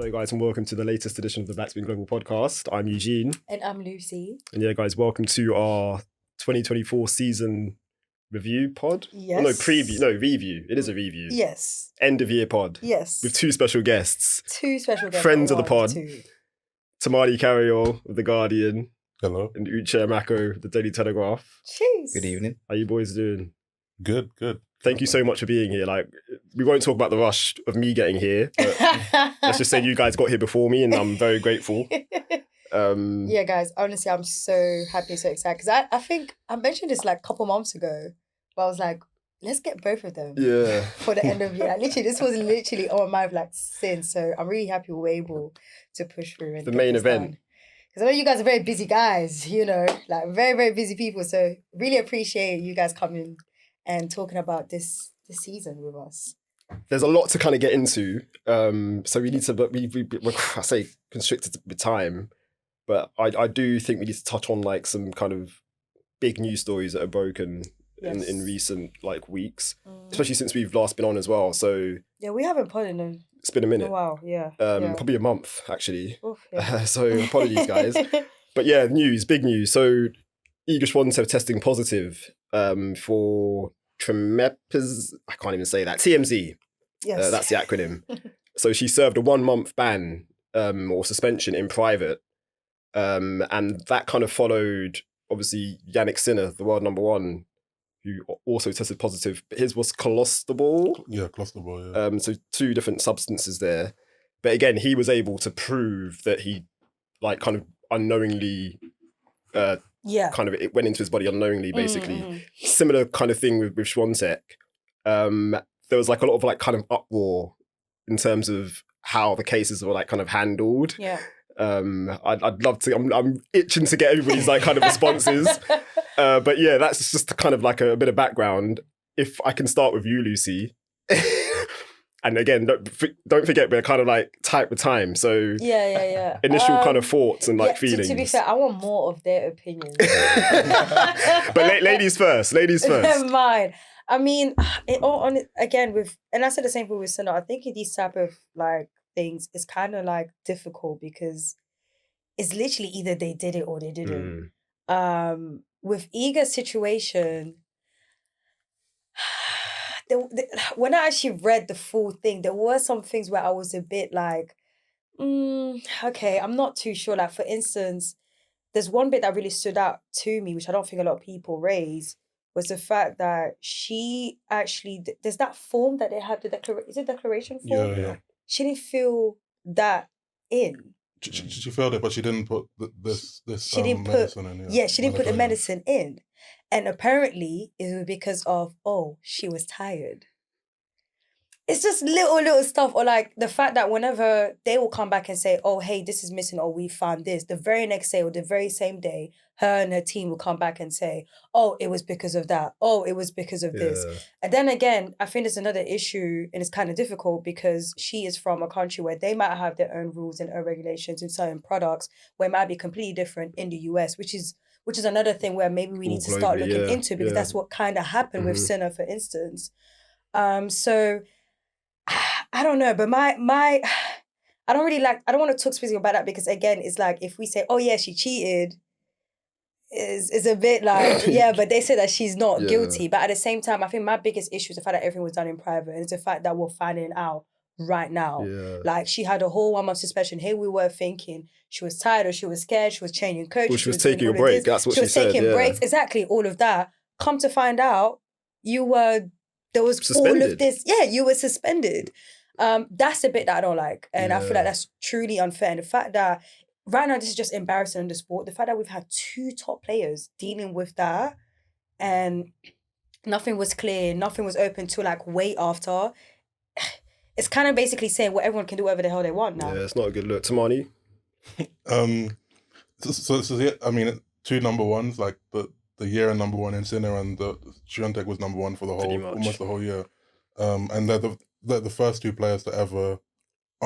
Hello guys and welcome to the latest edition of the Backspin Global podcast. I'm Eugene. And I'm Lucy. And yeah guys, welcome to our 2024 season review pod. Yes. Oh, no, preview. No, review. It is a review. Yes. End of year pod. Yes. With two special guests. Friends of the pod. Tumaini Carayol of The Guardian. Hello. And Uche Amako of The Daily Telegraph. Cheers. Good evening. How you boys doing? Good. Thank you so much for being here. Like, we won't talk about the rush of me getting here, but let's just say you guys got here before me and I'm very grateful. Yeah, guys, honestly, I'm so happy, so excited. Because I think I mentioned this like a couple months ago, but I was like, let's get both of them for the end of the year. Like, literally, this was literally on my mind like since. So I'm really happy we were able to push through. And the main event. Because I know you guys are very busy guys, you know, like very, very busy people. So really appreciate you guys coming and talking about this season with us. There's a lot to kind of get into, so we need to. But I say constricted with time, but I do think we need to touch on like some kind of big news stories that are broken in recent like weeks, especially since we've last been on as well. So yeah, we haven't put in. It's been a minute. Oh, wow, yeah. Probably a month actually. Oof, yeah. So apologies, guys. But yeah, big news. So Iga Swiatek testing positive for Tremepers. I can't even say that. TMZ. Yes. That's the acronym. So she served a 1-month ban or suspension in private. And that kind of followed, obviously, Jannik Sinner, the world number one, who also tested positive. But his was clostebol. Yeah, clostebol, yeah. So 2 different substances there. But again, he was able to prove that he, like, kind of unknowingly... kind of it went into his body unknowingly, basically. Mm-hmm. Similar kind of thing with Swiatek. There was like a lot of like kind of uproar in terms of how the cases were like kind of handled. Yeah. I'd love to. I'm itching to get everybody's like kind of responses. But yeah, that's just kind of like a bit of background. If I can start with you, Lucy. And again, don't forget we're kind of like tight with time. So yeah. Initial kind of thoughts and like feelings. To be fair, I want more of their opinions. But ladies first. Mine. I mean, and I said the same thing with Sinner. I think in these type of like things, it's kind of like difficult because it's literally either they did it or they didn't. With Iga's situation, when I actually read the full thing, there were some things where I was a bit like, okay, I'm not too sure. Like, for instance, there's one bit that really stood out to me, which I don't think a lot of people raise, was the fact that she actually, there's that form that they have, is it declaration form? Yeah. She didn't fill that in. She filled it, but she didn't put this she didn't medicine put, in. Yeah, she didn't put the medicine in. And apparently it was because of, she was tired. It's just little stuff, or like the fact that whenever they will come back and say, oh, hey, this is missing, or we found this, the very next day or the very same day, her and her team will come back and say, oh, it was because of that. Oh, it was because of this. And then again, I think there's another issue, and it's kind of difficult because she is from a country where they might have their own rules and own regulations in certain products where it might be completely different in the US, which is another thing where maybe we need to start looking into, because that's what kind of happened with Sinner, for instance. So I don't know, but my I don't want to talk specifically about that, because again, it's like if we say, oh yeah, she cheated, is a bit like, yeah, but they say that she's not guilty. But at the same time, I think my biggest issue is the fact that everything was done in private, and it's the fact that we're finding out right now. Yeah. Like, she had a whole 1-month suspension. Here we were thinking she was tired, or she was scared, she was changing coaches. Well, she was taking a break. That's what she said. She was taking breaks. Exactly, all of that. Come to find out, there was suspended. All of this. Yeah, you were suspended. That's the bit that I don't like. And I feel like that's truly unfair. And the fact that right now this is just embarrassing in the sport. The fact that we've had 2 top players dealing with that and nothing was clear, nothing was open till like way after. It's kind of basically saying what everyone can do whatever the hell they want now. Yeah, it's not a good look. Tumaini? So I mean, 2 number ones, like the year number one in Sinner, and the Swiatek was number one for almost the whole year. And they're the first 2 players to ever,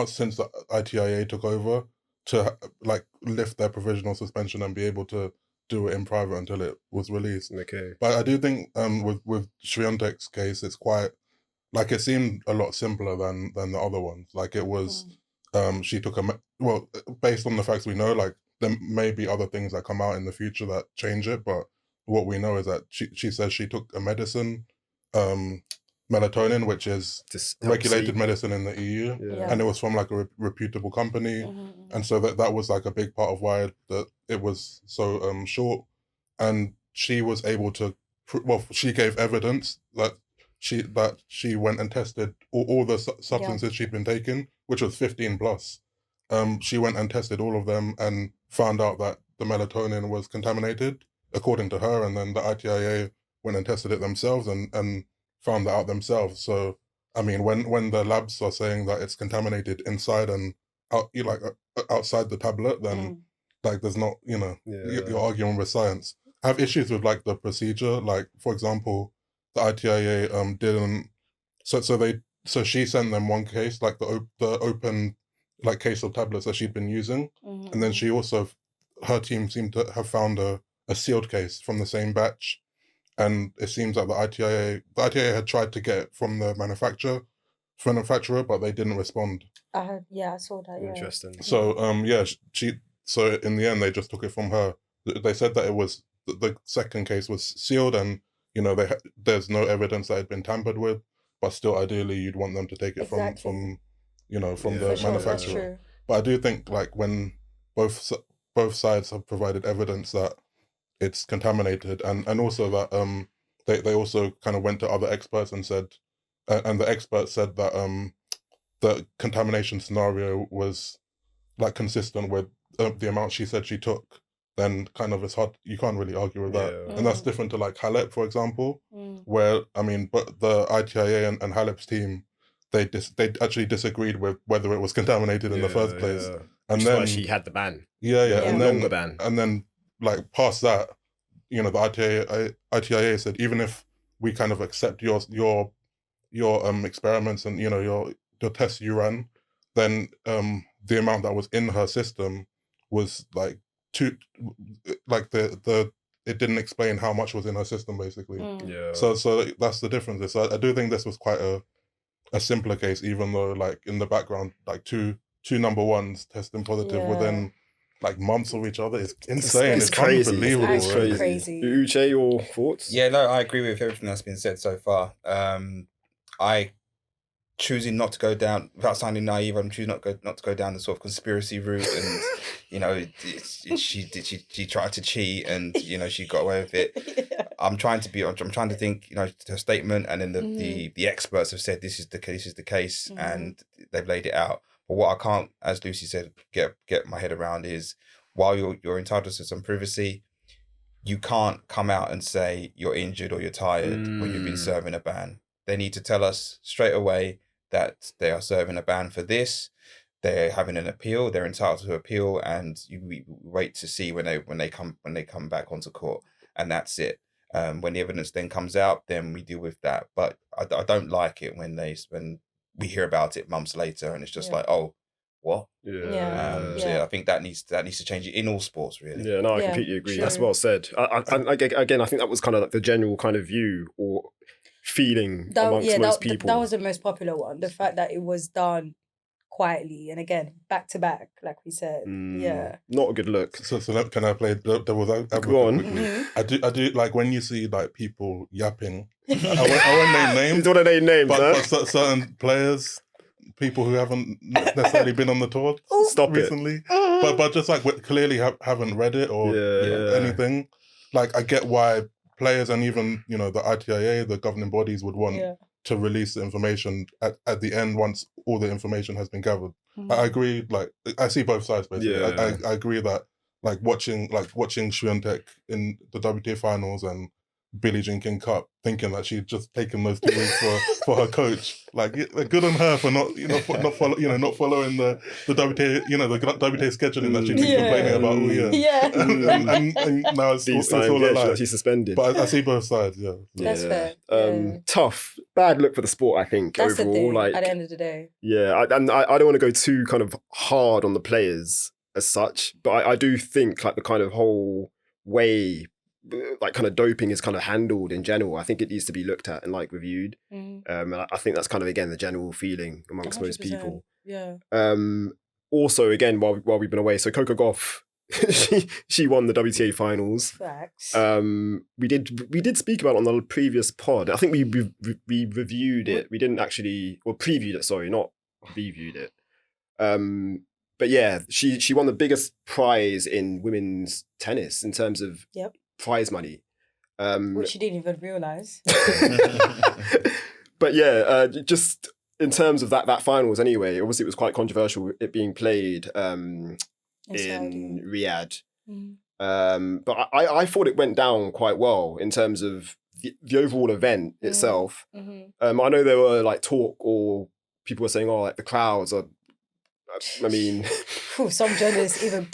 since the ITIA took over, to like lift their provisional suspension and be able to do it in private until it was released. Okay. But I do think with Swiatek's case, it's quite, like, it seemed a lot simpler than the other ones. Like, it was she took based on the facts we know, like there may be other things that come out in the future that change it, but what we know is that she says she took a medicine, melatonin, which is regulated medicine in the EU, and it was from like a reputable company, and so that was like a big part of why it was so short, and she was able to, she gave evidence that she went and tested all the substances she'd been taking, which was 15 plus. She went and tested all of them and found out that the melatonin was contaminated, according to her, and then the ITIA went and tested it themselves and found that out themselves. So, I mean, when the labs are saying that it's contaminated inside and outside the tablet, then like there's not, you're arguing with science. I have issues with like the procedure. Like, for example, the ITIA didn't. So she sent them one case, like the open like case of tablets that she'd been using, and then she also, her team seemed to have found a sealed case from the same batch, and it seems that the ITIA had tried to get it from the manufacturer, but they didn't respond. I saw that. Yeah. Interesting. So so in the end they just took it from her. They said that it was the second case was sealed, and there's no evidence that it had been tampered with, but still ideally you'd want them to take it from the manufacturer. But I do think like when both sides have provided evidence that it's contaminated, and also that they also kind of went to other experts and said, and the experts said that the contamination scenario was like consistent with the amount she said she took, then kind of it's hard, you can't really argue with that. And that's different to like Halep, for example, where, I mean, but the ITIA and Halep's team, they actually disagreed with whether it was contaminated in the first place. And which then is why she had the ban. And then the ban. And then like past that, the ITIA said, even if we kind of accept your experiments and your tests you ran, then the amount that was in her system was like it didn't explain how much was in her system, basically. So that's the difference. So I do think this was quite a simpler case, even though like in the background, like two number ones testing positive within like months of each other. It's insane. It's crazy. Unbelievable. It's crazy. Uche, your thoughts? Yeah, no, I agree with everything that's been said so far. I choosing not to go down, without sounding naive, I'm choosing not to go down the sort of conspiracy route, and she tried to cheat, and she got away with it. I'm trying to think, her statement, and then the experts have said this is the case, and they've laid it out. But what I can't, as Lucy said, get my head around is, while you're entitled to some privacy, you can't come out and say you're injured or you're tired when you've been serving a ban. They need to tell us straight away that they are serving a ban for this. They're having an appeal. They're entitled to appeal, and we wait to see when they come back onto court, and that's it. When the evidence then comes out, then we deal with that. But I don't like it when we hear about it months later, and it's just like, oh, what? So I think that needs to change it in all sports, really. Yeah, no, I completely agree. True. That's well said. Again, I think that was kind of like the general kind of view or feeling amongst most people. That was the most popular one. The fact that it was done quietly, and again, back to back, like we said. Not a good look. So can I play devil's advocate? Go on. I do like when you see like people yapping. I won't name names. You don't want to name names, but certain players, people who haven't necessarily been on the tour recently, but just like clearly haven't read it or anything. Like I get why players and even the ITIA, the governing bodies, would want to release the information at the end once all the information has been gathered. I agree. Like I see both sides basically. I agree that like watching Swiatek in the WTA Finals and Billie Jean King Cup, thinking that she'd just taken those 2 weeks for her coach. Like good on her for not following the WTA the WTA scheduling that she'd been complaining about all year. And now it's all a lie. She's suspended. But I see both sides. Yeah, that's fair. Tough, bad look for the sport. I think that's overall. The thing, like at the end of the day. Yeah, I don't want to go too kind of hard on the players as such, but I do think like the kind of whole way like kind of doping is kind of handled in general, I think it needs to be looked at and like reviewed. And I think that's kind of again the general feeling amongst 100%. Most people. Yeah. also, again, while we've been away, so Coco Gauff, she won the WTA finals. Facts. We did speak about it on the previous pod. I think we reviewed it. We didn't actually, or previewed it. Sorry, not reviewed it. But yeah, she won the biggest prize in women's tennis in terms of prize money, which she didn't even realize. But yeah, just in terms of that finals anyway, obviously it was quite controversial, it being played in Riyadh. But I thought it went down quite well in terms of the overall event itself. I know there were like talk, or people were saying, oh, like the crowds are, I mean... Some journalists even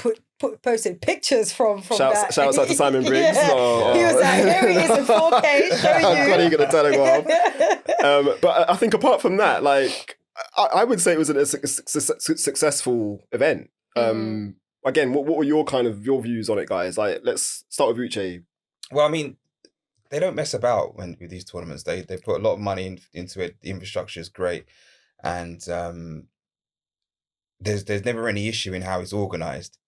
posted pictures from that. Shouts out to Simon Briggs. Yeah. Oh. He was like, here he is in 4K, showing you. How glad you're going to tell him off. But I think apart from that, like, I would say it was a successful event. Again, what were your views on it, guys? Like, let's start with Uche. Well, I mean, they don't mess about with these tournaments. They put a lot of money into it. The infrastructure is great. And there's never any issue in how it's organised.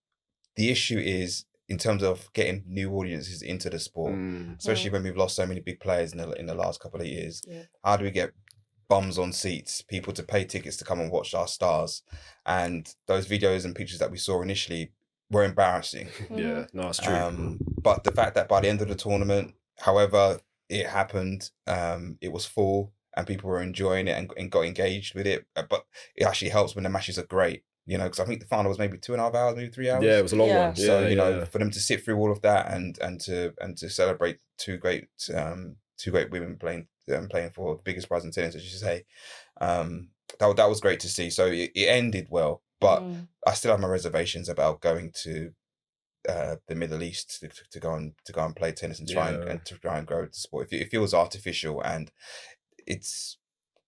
The issue is in terms of getting new audiences into the sport, especially when we've lost so many big players in the last couple of years. Yeah. How do we get bums on seats, people to pay tickets to come and watch our stars? And those videos and pictures that we saw initially were embarrassing. Yeah, no, it's true. But the fact that by the end of the tournament, however it happened, it was full and people were enjoying it and got engaged with it. But it actually helps when the matches are great. You know, because I think the final was maybe 2.5 hours, maybe 3 hours. Yeah, it was a long one. So you know, for them to sit through all of that and to celebrate two great women playing for the biggest prize in tennis, as you say, that was great to see. So it ended well, but I still have my reservations about going to the Middle East to go and play tennis and try and grow the sport. It feels artificial, and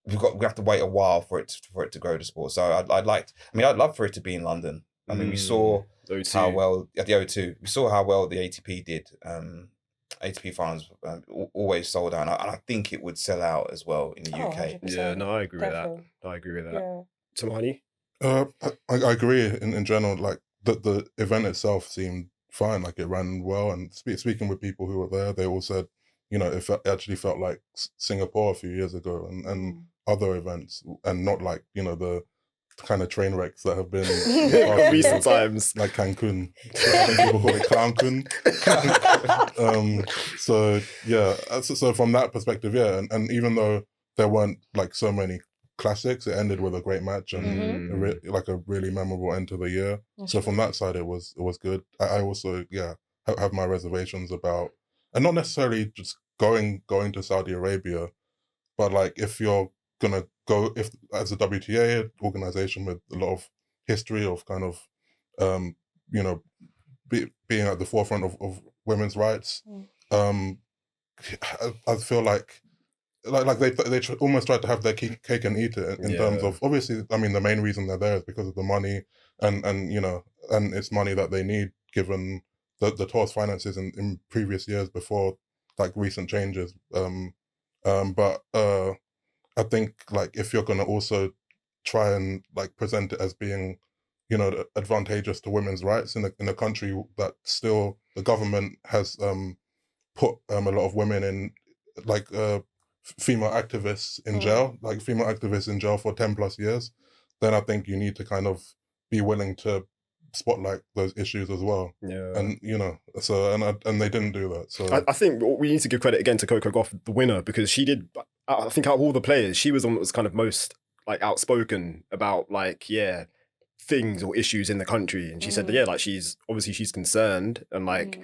we have to wait a while for it to grow the sport. So I'd love for it to be in London. I mean, we saw how well at the O2. We saw how well the ATP did. ATP Finals always sold out, and I think it would sell out as well in the UK. 100%. Yeah, no, I agree with that. Yeah. Tumaini? I agree in general. Like the event itself seemed fine. Like it ran well, and speaking with people who were there, they all said, you know, it actually felt like Singapore a few years ago and other events, and not like, you know, the kind of train wrecks that have been recent times, like Cancun. People call it Clowncun. So yeah, so from that perspective, yeah, and even though there weren't like so many classics, it ended with a great match and a really memorable end to the year. So from that side, it was good. I also have my reservations about, and not necessarily just going to Saudi Arabia, but like if you're gonna go, if as a WTA organization with a lot of history of kind of you know, being at the forefront of women's rights, I feel like they almost tried to have their cake and eat it in terms of, obviously, I mean, the main reason they're there is because of the money and you know, and it's money that they need given the tour's finances in previous years before like recent changes. But I think like if you're going to also try and like present it as being, you know, advantageous to women's rights in a country that still the government has put a lot of women in, like female activists in jail, like female activists in jail for 10 plus years, then I think you need to kind of be willing to spotlight those issues as well. Yeah. And you know, so and they didn't do that. So I think we need to give credit again to Coco Gauff, the winner, because she did, I think out of all the players, she was the one that was kind of most like outspoken about like, things or issues in the country. And she said that, like she's concerned and like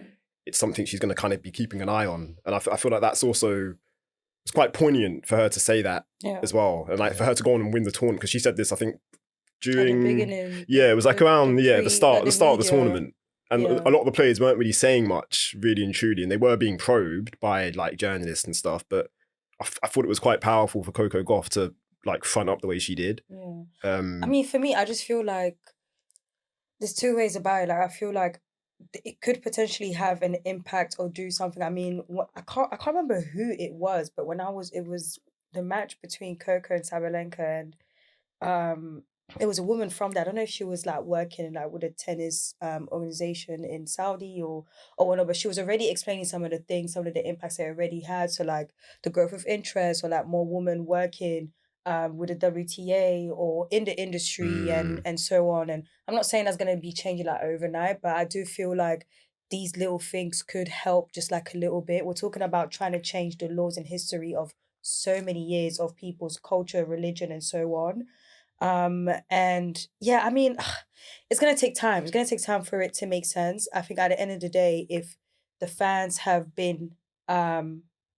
it's something she's going to kind of be keeping an eye on. And I feel like that's also, it's quite poignant for her to say that as well. And like for her to go on and win the tournament, because she said this, I think, during it was like around the start of the tournament, and a lot of the players weren't really saying much, really and truly, and they were being probed by like journalists and stuff. But I thought it was quite powerful for Coco Gauff to like front up the way she did. I mean, for me, I just feel like there's two ways about it. Like I feel like it could potentially have an impact or do something. I mean, I can't remember who it was, but it was the match between Coco and Sabalenka, and it was a woman from that. I don't know if she was like working like with a tennis organization in Saudi or whatnot, but she was already explaining some of the things, some of the impacts it already had. So like the growth of interest or like more women working with the WTA or in the industry and so on. And I'm not saying that's going to be changing like overnight, but I do feel like these little things could help just like a little bit. We're talking about trying to change the laws and history of so many years of people's culture, religion, and so on. And yeah, I mean, it's gonna take time. It's gonna take time for it to make sense. I think at the end of the day, if the fans have been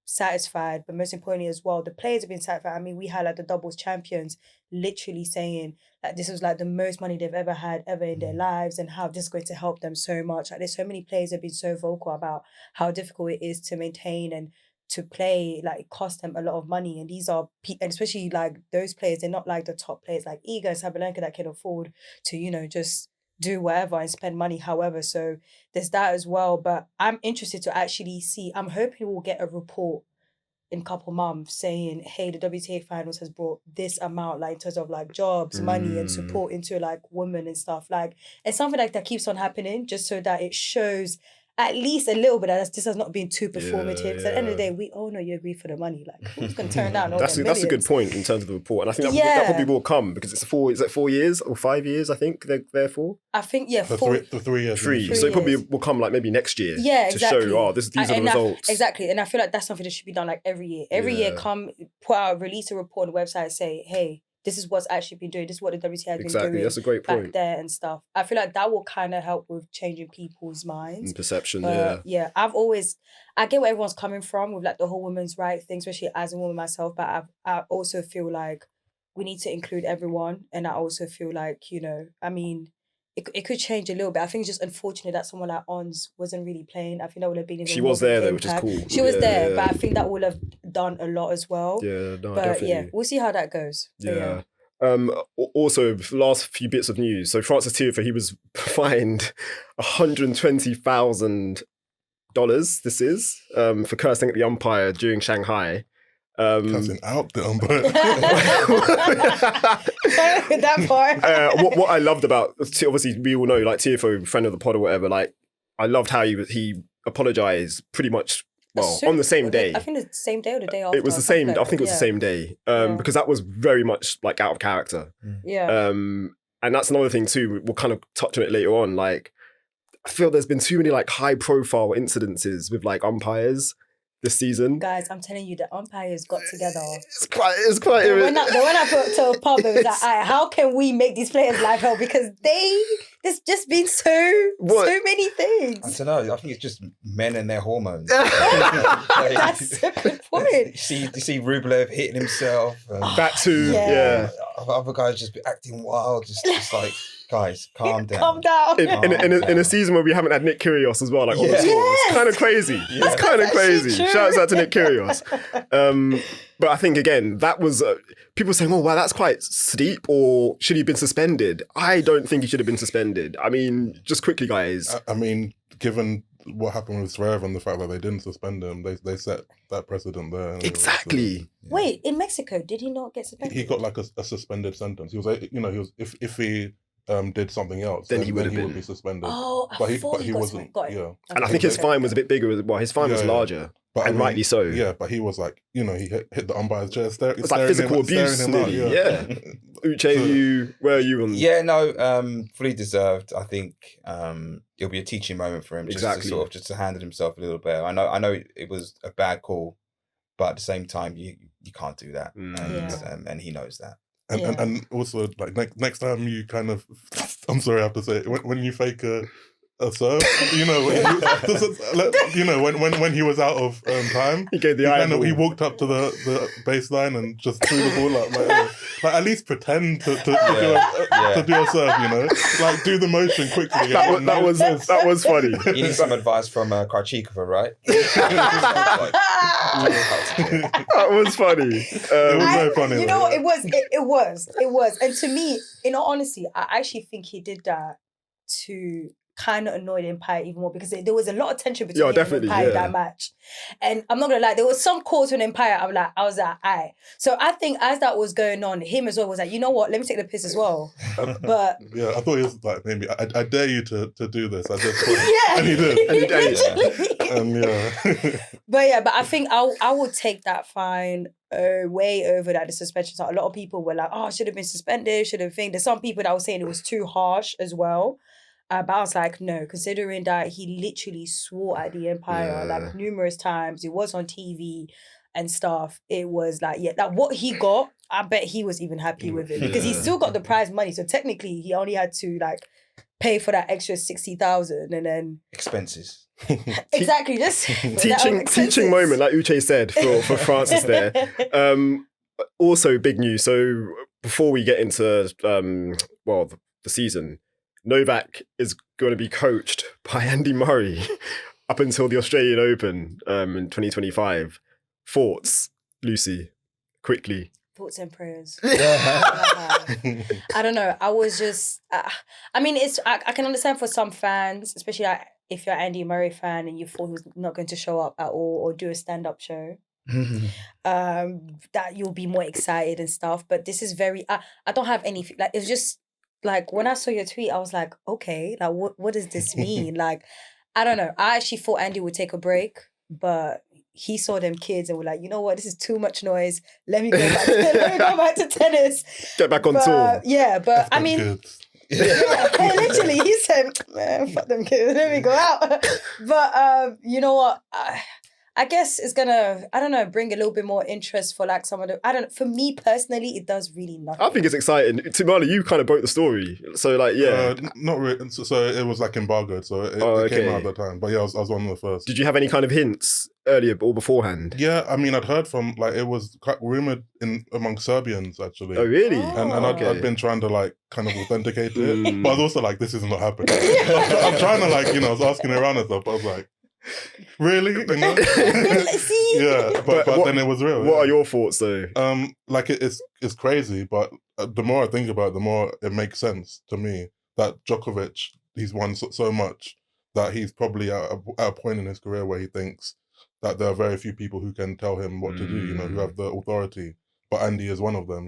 satisfied, but most importantly as well, the players have been satisfied. I mean, we had like the doubles champions literally saying that this was like the most money they've ever had ever in their lives and how this is going to help them so much. Like there's so many players that have been so vocal about how difficult it is to maintain and to play, like it costs them a lot of money. And these are, and especially like those players, they're not like the top players like Iga and Sabalenka that can afford to, you know, just do whatever and spend money however. So there's that as well. But I'm interested to actually see, I'm hoping we'll get a report in a couple months saying, hey, the WTA Finals has brought this amount, like in terms of like jobs, money and support into like women and stuff. Like, and something like that keeps on happening just so that it shows at least a little bit that this has not been too performative. Because at the end of the day, we all know you agree for the money. Like, who's going to turn down all that's them a good point in terms of the report. And I think that probably will come because it's 4 years or 5 years, I think, they're for? I think, yeah, For 3 years. 3. So it probably will come like maybe next year exactly. to show, these are the results. Exactly. And I feel like that's something that should be done like every year. Every year, put out, release a report on the website, say, hey, this is what's actually been doing. This is what the WTA has been doing. That's a great point. Back there and stuff. I feel like that will kind of help with changing people's minds. And perception, Yeah, I get where everyone's coming from with like the whole women's rights thing, especially as a woman myself. But I also feel like we need to include everyone. And I also feel like, you know, I mean, it could change a little bit. I think it's just unfortunate that someone like Ons wasn't really playing. I think that would have been... She was there though, which is cool. She was there, but I think that would have done a lot as well. Yeah, no, but definitely. Yeah, we'll see how that goes. Yeah. Also, last few bits of news. So Francis Tiafoe, he was fined $120,000. This is for cursing at the umpire during Shanghai. Cussing out the umpire. That part. What I loved about, obviously we all know, like Tiafoe, friend of the pod or whatever. Like I loved how he apologized pretty much. Well, on the same day. I think it's the same day or the day after. It was the same. I think it was the same day. Because that was very much like out of character. Yeah. And that's another thing too. We'll kind of touch on it later on. Like, I feel there's been too many like high profile incidences with like umpires this season. Guys, I'm telling you, the umpires got together. It's quite. They went out to a pub and was like, "Alright, how can we make these players live hell?" Because there's just been so many things. I don't know. I think it's just men and their hormones. That's a good point. You see Rublev hitting himself. That too. Yeah. Other guys just be acting wild. Just like, guys, calm down. Calm down. In a season where we haven't had Nick Kyrgios as well, like on the score. It's kind of crazy. Yeah. It's kind of crazy. Shouts out to Nick Kyrgios. But I think, again, that was... people saying, oh, wow, that's quite steep, or should he have been suspended? I don't think he should have been suspended. I mean, just quickly, guys. I mean, given what happened with Zverev and the fact that they didn't suspend him, they set that precedent there. Anyway, exactly. So, yeah. Wait, in Mexico, did he not get suspended? He got like a suspended sentence. He was, if he did something else, then he would be suspended. Oh, but he wasn't. Got it. Yeah. And I think his fine was a bit bigger. Well, his fine was larger. But and rightly so. Yeah, but he was like, he hit the umpire's chair. It's like physical abuse. Yeah. Uche, where are you on? Yeah, no, fully deserved. I think it'll be a teaching moment for him just to handle himself a little bit. I know it was a bad call, but at the same time, you can't do that, and he knows that. And also, like next time you kind of, I'm sorry I have to say it, when you fake a serve, when he was out of time, he gave the he walked up to the baseline and just threw the ball up. Like at least pretend to do a serve, like do the motion quickly. That was funny. You need some advice from Krajcikova, right? That was funny. It was so funny. You know what? It was. And to me, in all honesty, I actually think he did that to kind of annoyed Empire even more because there was a lot of tension between him and definitely, Empire in yeah. that match. And I'm not gonna lie, there was some calls when Empire, I was like, aye. So I think as that was going on, him as well was like, you know what, let me take the piss as well. But Yeah, I thought he was like, maybe I dare you to do this at this point. yeah, And he did. And he did. literally. Yeah. But I think I would take that fine way over that the suspension. So a lot of people were like, oh, should have been suspended, should have been. There's some people that were saying it was too harsh as well. But I was like, no, considering that he literally swore at the Empire like numerous times, it was on TV and stuff. It was like, yeah, like what he got, I bet he was even happy with it because he still got the prize money. So technically, he only had to like pay for that extra 60,000 and then Expenses. exactly just teaching moment, like Uche said for Francis there. Also big news. So before we get into the season, Novak is going to be coached by Andy Murray up until the Australian Open in 2025. Thoughts, Lucy, quickly. Thoughts and prayers. I don't know. I was just. I mean, I can understand for some fans, especially like if you're an Andy Murray fan and you thought he was not going to show up at all or do a stand-up show, that you'll be more excited and stuff. But this is very. I don't have any like. It's just like when I saw your tweet, I was like, okay, like what does this mean? Like, I don't know. I actually thought Andy would take a break, but he saw them kids and were like, you know what, this is too much noise. Let me go back to tennis. Get back on tour. Yeah, but I mean, literally, he said, man, fuck them kids. Let me go out. But you know what? I guess it's gonna, I don't know, bring a little bit more interest for like some of the, for me personally, it does really nothing. I think it's exciting. Tumaini, you kind of broke the story. So like, yeah. Not really. So it was like embargoed. So it came out at the time. But yeah, I was one of the first. Did you have any kind of hints earlier or beforehand? Yeah, I mean, I'd heard from, like, it was rumoured among Serbians, actually. Oh, really? And I'd been trying to, like, kind of authenticate it. But I was also like, this is not happening. I'm trying to, like, I was asking around and stuff. I was like, really? Yeah, but then it was real. What are your thoughts though? Like it's crazy, but the more I think about it, the more it makes sense to me that Djokovic, he's won so much that he's probably at a point in his career where he thinks that there are very few people who can tell him what to do, who have the authority. But Andy is one of them.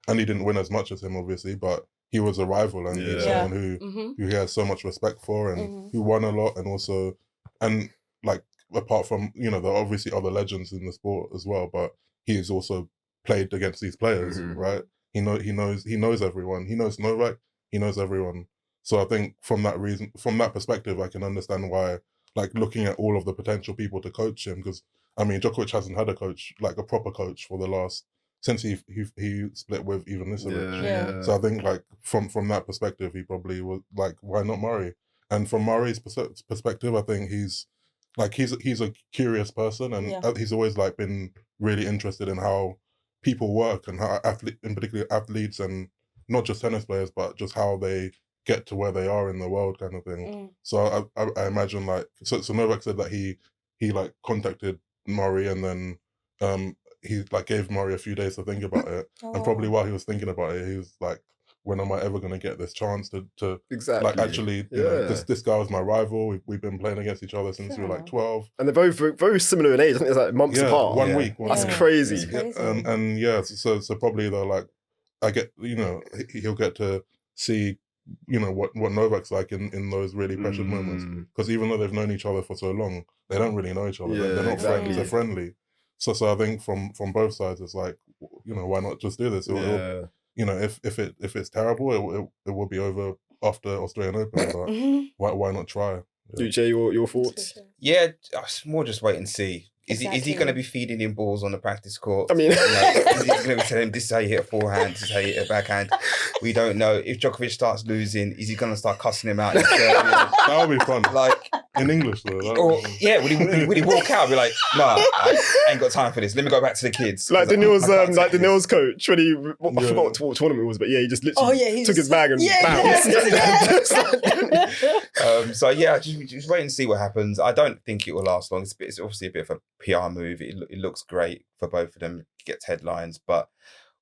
Andy didn't win as much as him, obviously, but he was a rival and he's someone who he has so much respect for and who won a lot and like apart from there are obviously other legends in the sport as well, but he has also played against these players, right? He knows everyone. He knows Novak. He knows everyone. So I think from that perspective, I can understand why, like, looking at all of the potential people to coach him, because I mean Djokovic hasn't had a coach, like a proper coach, for the last since he split with Ivanisevic. Yeah. So I think like from that perspective, he probably was like, why not Murray? And from Murray's perspective, I think he's a curious person, and he's always like been really interested in how people work and how in particular athletes, and not just tennis players, but just how they get to where they are in the world, kind of thing. So I imagine like so Novak said that he like contacted Murray, and then he like gave Murray a few days to think about it, and probably while he was thinking about it, he was like, when am I ever going to get this chance to exactly like actually this guy was my rival. We've been playing against each other since we were like 12, and they're both very similar in age. I think it's like months apart. 1 week. That's crazy. And so probably they're like, I get he'll get to see what Novak's like in those really precious moments, because even though they've known each other for so long, they don't really know each other. They're not friends. They're friendly. So I think from both sides, it's like, why not just do this? If it's terrible, it will be over after Australian Open. But why not try? Uche, your thoughts? Yeah, it's more just wait and see. Is he going to be feeding him balls on the practice court? I mean, is he going to be telling him this is how you hit a forehand, this is how you hit a backhand? We don't know. If Djokovic starts losing, is he going to start cussing him out? That would be fun. Like in English though. Would he walk out and be like, nah, I ain't got time for this. Let me go back to the kids. Like Daniil's coach when I forgot what tournament it was, but he just literally took his bag and bounced. So just wait and see what happens. I don't think it will last long. It's obviously a bit of a PR move. It looks great for both of them. It gets headlines, but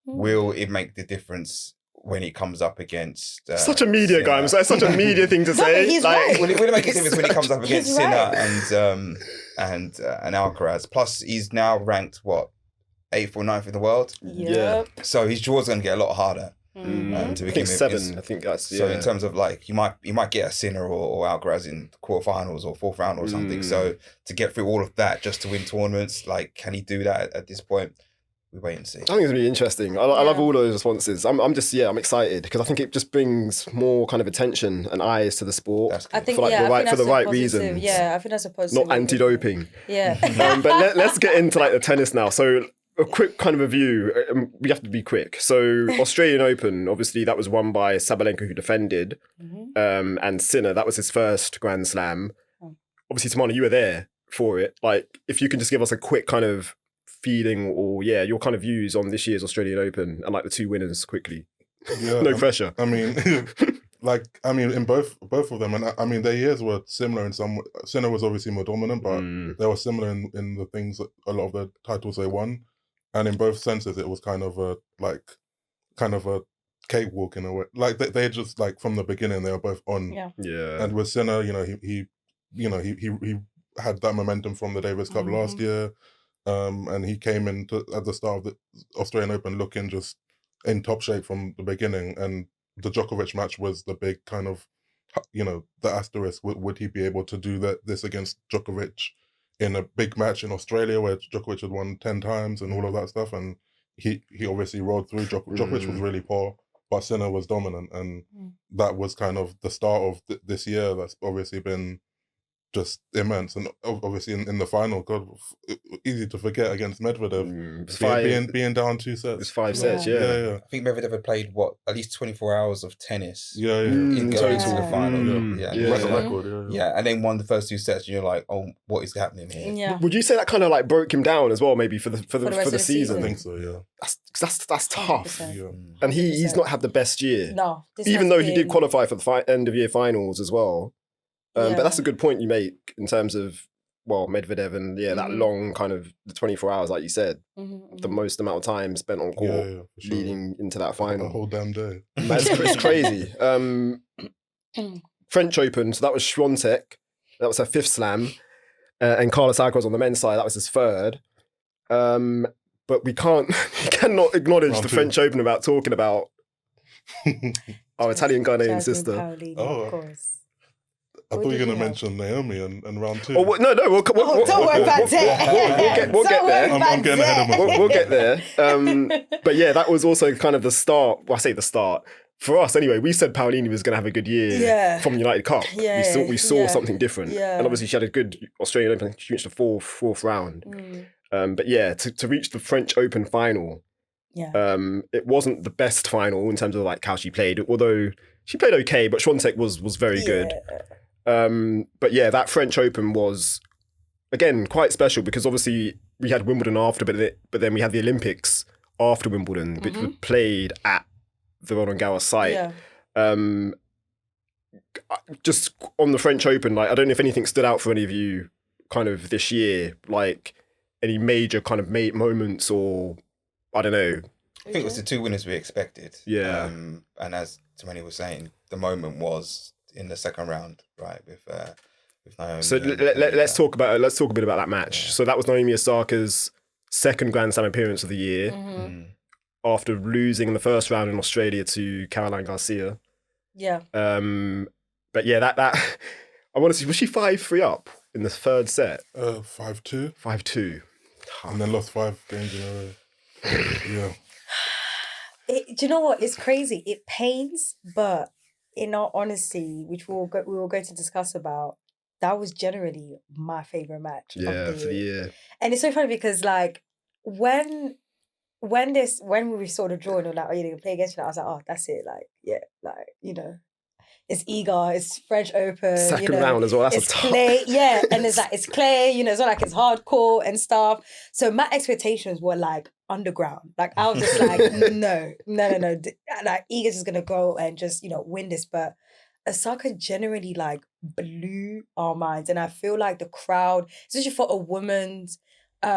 will it make the difference when he comes up against such a media guy. I'm sorry, such a media thing to say. he's like, right. Will it make a difference when he comes up against He's Sinner right. and Alcaraz? Plus, he's now ranked what 8th or 9th in the world. Yep. So his draw's going to get a lot harder. To I begin think with. 7. I think that's So in terms of like you might get a Sinner or Alcaraz in quarterfinals or 4th round or something. So to get through all of that just to win tournaments, like can he do that at this point? We wait and see. I think it's really interesting. I love all those responses. I'm excited because I think it just brings more kind of attention and eyes to the sport. That's I good. think for the right reasons. Yeah, I think that's a positive. Not anti-doping. Yeah. But let's get into like the tennis now. So a quick kind of review. We have to be quick. So Australian Open, obviously that was won by Sabalenka, who defended, and Sinner. That was his first Grand Slam. Obviously, Tumaini, you were there for it. Like, if you can just give us a quick kind of feeling or your kind of views on this year's Australian Open and like the 2 winners quickly. Yeah, No pressure. I mean, in both of them, and I mean their years were similar in some. Sinner was obviously more dominant, but they were similar in the things that a lot of the titles they won, and in both senses it was kind of a cakewalk in a way. Like they just like from the beginning they were both on. Yeah. And with Sinner, he had that momentum from the Davis Cup last year. And he came in at the start of the Australian Open looking just in top shape from the beginning. And the Djokovic match was the big kind of, the asterisk. Would he be able to do this against Djokovic in a big match in Australia where Djokovic had won 10 times and all of that stuff? And he obviously rolled through. Djokovic was really poor, but Sinner was dominant. And that was kind of the start of this year that's obviously been just immense, and obviously in the final, God, easy to forget against Medvedev, being down 2 sets. It's 5 sets, yeah. I think Medvedev had played at least 24 hours of tennis. In going to the final. That's a record. And then won the first 2 sets, and you're like, oh, what is happening here? Yeah. Would you say that kind of like broke him down as well, maybe for the rest of the season? I think so. Yeah, that's tough. 100%. yeah. And he's not had the best year. No. Even though he did qualify for the end of year finals as well. But that's a good point you make in terms of, Medvedev and that long kind of the 24 hours, like you said, the most amount of time spent on court for sure. leading into that final. The whole damn day. It's crazy. French Open, so that was Swiatek. That was her 5th slam. And Carlos Alcaraz on the men's side, that was his 3rd. But we cannot acknowledge the French Open without talking about our Italian Ghanaian sister. Paolini, of course. I thought you were going to mention Naomi and round 2. No. We'll get there. I'm getting ahead of myself. We'll get there. But that was also kind of the start. Well, I say the start. For us, anyway, we said Paolini was going to have a good year from the United Cup. We saw something different. Yeah. And obviously she had a good Australian Open. She reached the fourth round. But to reach the French Open final, it wasn't the best final in terms of like how she played, although she played okay, but Swiatek was very good. But that French Open was, again, quite special because obviously we had Wimbledon after, but then we had the Olympics after Wimbledon, which were played at the Roland Garros site. Just on the French Open, like I don't know if anything stood out for any of you kind of this year, like any major kind of moments or, I don't know. I think it was the 2 winners we expected. Yeah. And as Tumaini was saying, the moment was in the 2nd round, right, with Naomi. So let's talk a bit about that match. So that was Naomi Osaka's 2nd Grand Slam appearance of the year after losing in the 1st round in Australia to Caroline Garcia. Yeah. But that I want to see, was she 5-3 up in the 3rd set? 5-2. 5-2. And then lost 5 games in a row. Yeah. Do you know what? It's crazy. It pains, but in all honesty, which we will go to discuss about, that was generally my favourite match. Yeah, for the year. And it's so funny because like when we saw the draw and we were like, oh, you're gonna play against you, I was like, oh, that's it. Like, it's Iga, it's French Open. Second round as well. That's it's a tough. clay, and it's like it's clay. It's not like it's hardcore and stuff. So my expectations were like underground. Like I was just like, no. Like Iga's just gonna go and just win this. But Osaka generally like blew our minds, and I feel like the crowd, especially for a women's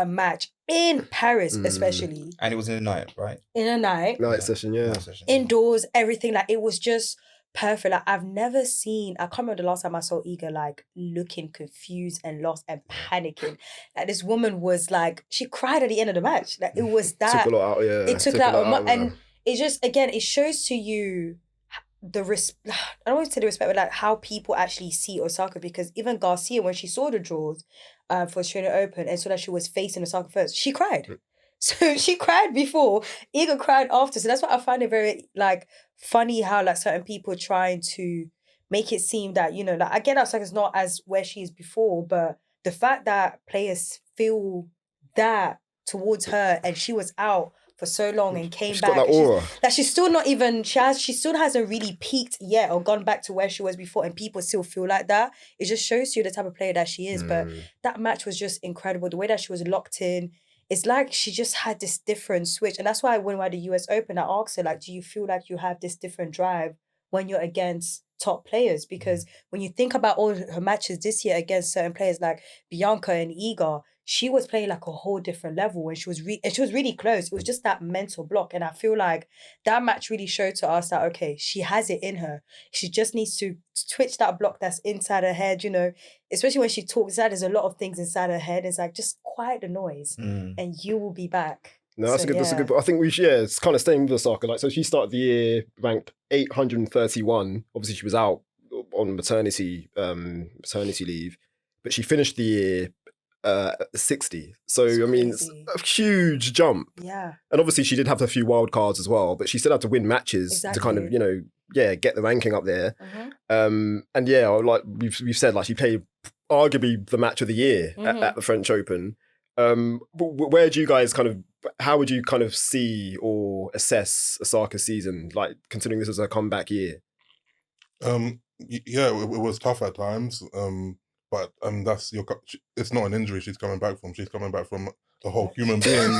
match in Paris, especially. And it was in the night, right? In a night. Night session, yeah. Night session. Indoors, everything. Like, it was just perfect. Like, I've never seen, I can't remember the last time I saw Iga, like, looking confused and lost and panicking. Like, this woman was like, she cried at the end of the match. Like, it was that. Took a lot out, yeah. It took a lot out. And it just, again, it shows to you the I don't want to say the respect, but like how people actually see Osaka, because even Garcia, when she saw the draws for Australian Open and saw that she was facing Osaka first, she cried. So she cried before, Iga cried after. So that's why I find it very like funny how like certain people are trying to make it seem that, you know, like I get Osaka's not as where she is before, but the fact that players feel that towards her and she was out for so long and came She's back. got that aura. She's still not even, she still hasn't really peaked yet or gone back to where she was before, and people still feel like that. It just shows you the type of player that she is. But that match was just incredible. The way that she was locked in, it's like she just had this different switch. And that's why when we're at the US Open, I asked her, like, do you feel like you have this different drive when you're against top players? Because when you think about all her matches this year against certain players like Bianca and Iga, she was playing like a whole different level, and she was really close. It was just that mental block. And I feel like that match really showed to us that, okay, she has it in her. She just needs to switch that block that's inside her head, you know, especially when she talks, there's a lot of things inside her head. It's like, just quiet the noise and you will be back. No, that's a good. I think it's kind of staying with Osaka. Like, so she started the year ranked 831. Obviously, she was out on maternity leave, but she finished the year 60. So It's I mean, crazy. it's a huge jump. Yeah. And obviously, she did have a few wild cards as well, but she still had to win matches to kind of, Exactly. you know, get the ranking up there. Mhm. And yeah, like we've said, like she played arguably the match of the year at the French Open. Where do you guys how would you kind of see or assess Osaka's season, like considering this as a comeback year? Yeah, it was tough at times. But it's not an injury she's coming back from. She's coming back from a whole human being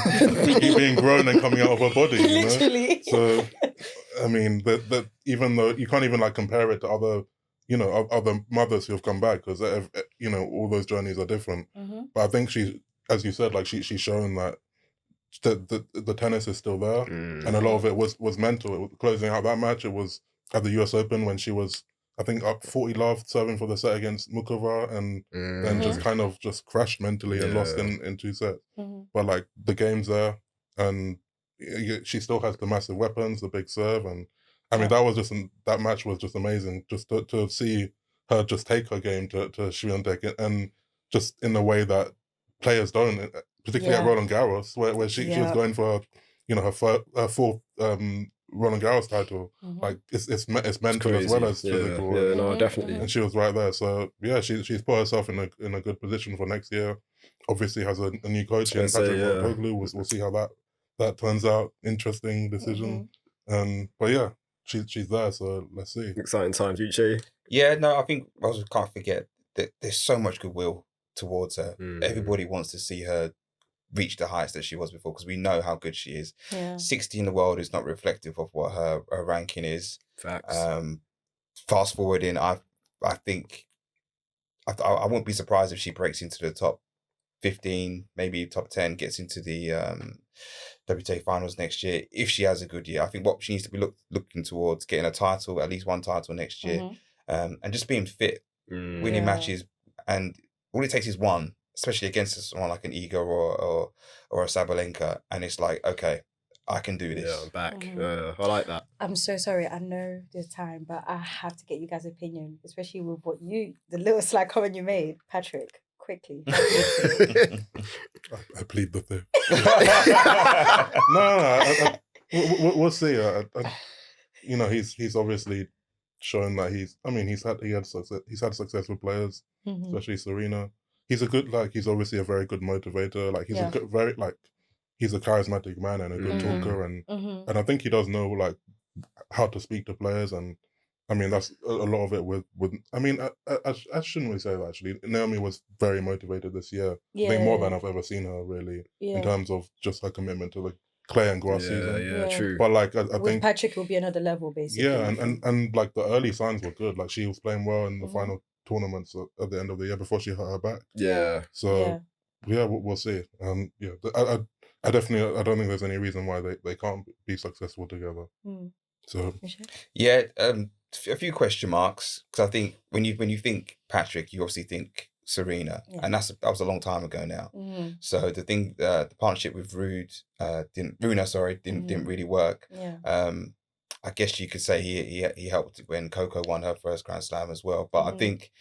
being grown and coming out of her body. You know? Literally. So, I mean, that even though you can't even like compare it to other, you know, other mothers who have come back, because you know, all those journeys are different. But I think she, as you said, like she's shown that the tennis is still there, and a lot of it was mental. Closing out that match, it was at the US Open when she was, I think, up 40-love serving for the set against Mukova, and then just kind of just crashed mentally and lost in 2 sets. But like the game's there, and she still has the massive weapons, the big serve, and I mean that match was just amazing. Just to see her just take her game to Swiatek, and just in a way that players don't, particularly at Roland Garros, where she was going for, you know, her fourth Roland Garros title. Like it's mental as well as physical. Yeah, no, definitely. And she was right there. So yeah, she's put herself in a good position for next year. Obviously has a new coach in Patrick Mouratoglou. We'll see how that turns out. Interesting decision. But yeah, she's there. So let's see. Exciting times, Uche. Yeah, no, I think I also can't forget that there's so much goodwill towards her. Everybody wants to see her reach the heights that she was before, because we know how good she is. 60 in the world is not reflective of what her ranking is. Facts. Fast forwarding, I think I won't be surprised if she breaks into the top 15, maybe top 10, gets into the WTA Finals next year if she has a good year. I think what she needs to be looking towards getting a title, at least one title next year, and just being fit, winning matches, and all it takes is one, especially against someone like an Iga or a Sabalenka, and it's like, okay, I can do this. Yeah, I'm back. I like that. I'm so sorry. I know there's time, but I have to get you guys' opinion, especially with the little slight comment you made, Patrick. Quickly. I plead the fifth. No, we'll see. You know, he's obviously shown that he's had success with players, especially Serena. He's obviously a very good motivator. Like he's a good, he's a charismatic man and a good talker, and I think he does know like how to speak to players, and I mean that's a lot of it with I mean I shouldn't really say that actually. Naomi was very motivated this year. I think more than I've ever seen her really in terms of just her commitment to the clay and grass season. Yeah, true. But like I think Patrick will be another level basically. Yeah, and like the early signs were good. Like she was playing well in the final tournaments at the end of the year before she hurt her back. Yeah. So Yeah, we'll see. Yeah, I definitely, I don't think there's any reason why they can't be successful together. So yeah, a few question marks, because I think when you think Patrick, you obviously think Serena, and that was a long time ago now. So the partnership with didn't really work. I guess you could say he helped when Coco won her first Grand Slam as well. But I think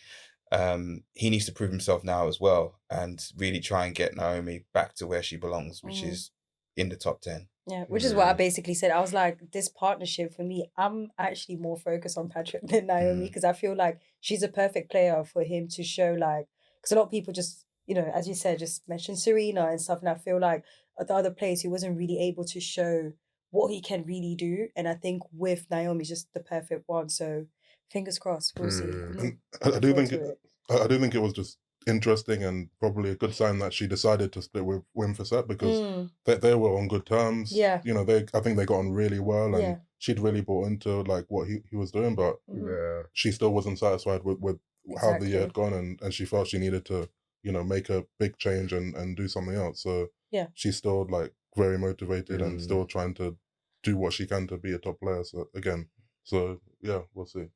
he needs to prove himself now as well, and really try and get Naomi back to where she belongs, which is in the top 10. Yeah, which is what I basically said. I was like, this partnership for me, I'm actually more focused on Patrick than Naomi, because I feel like she's a perfect player for him to show, like, because a lot of people just, as you said, just mentioned Serena and stuff. And I feel like the other players, he wasn't really able to show what he can really do. And I think with Naomi, just the perfect one. So fingers crossed, we'll see. I do think it was just interesting and probably a good sign that she decided to split with Wim for set, because they were on good terms. Yeah. I think they got on really well, and she'd really bought into like what he was doing, but she still wasn't satisfied with how the year had gone, and she felt she needed to, make a big change and do something else. So she's still like very motivated and still trying to do what she can to be a top player. So yeah, we'll see.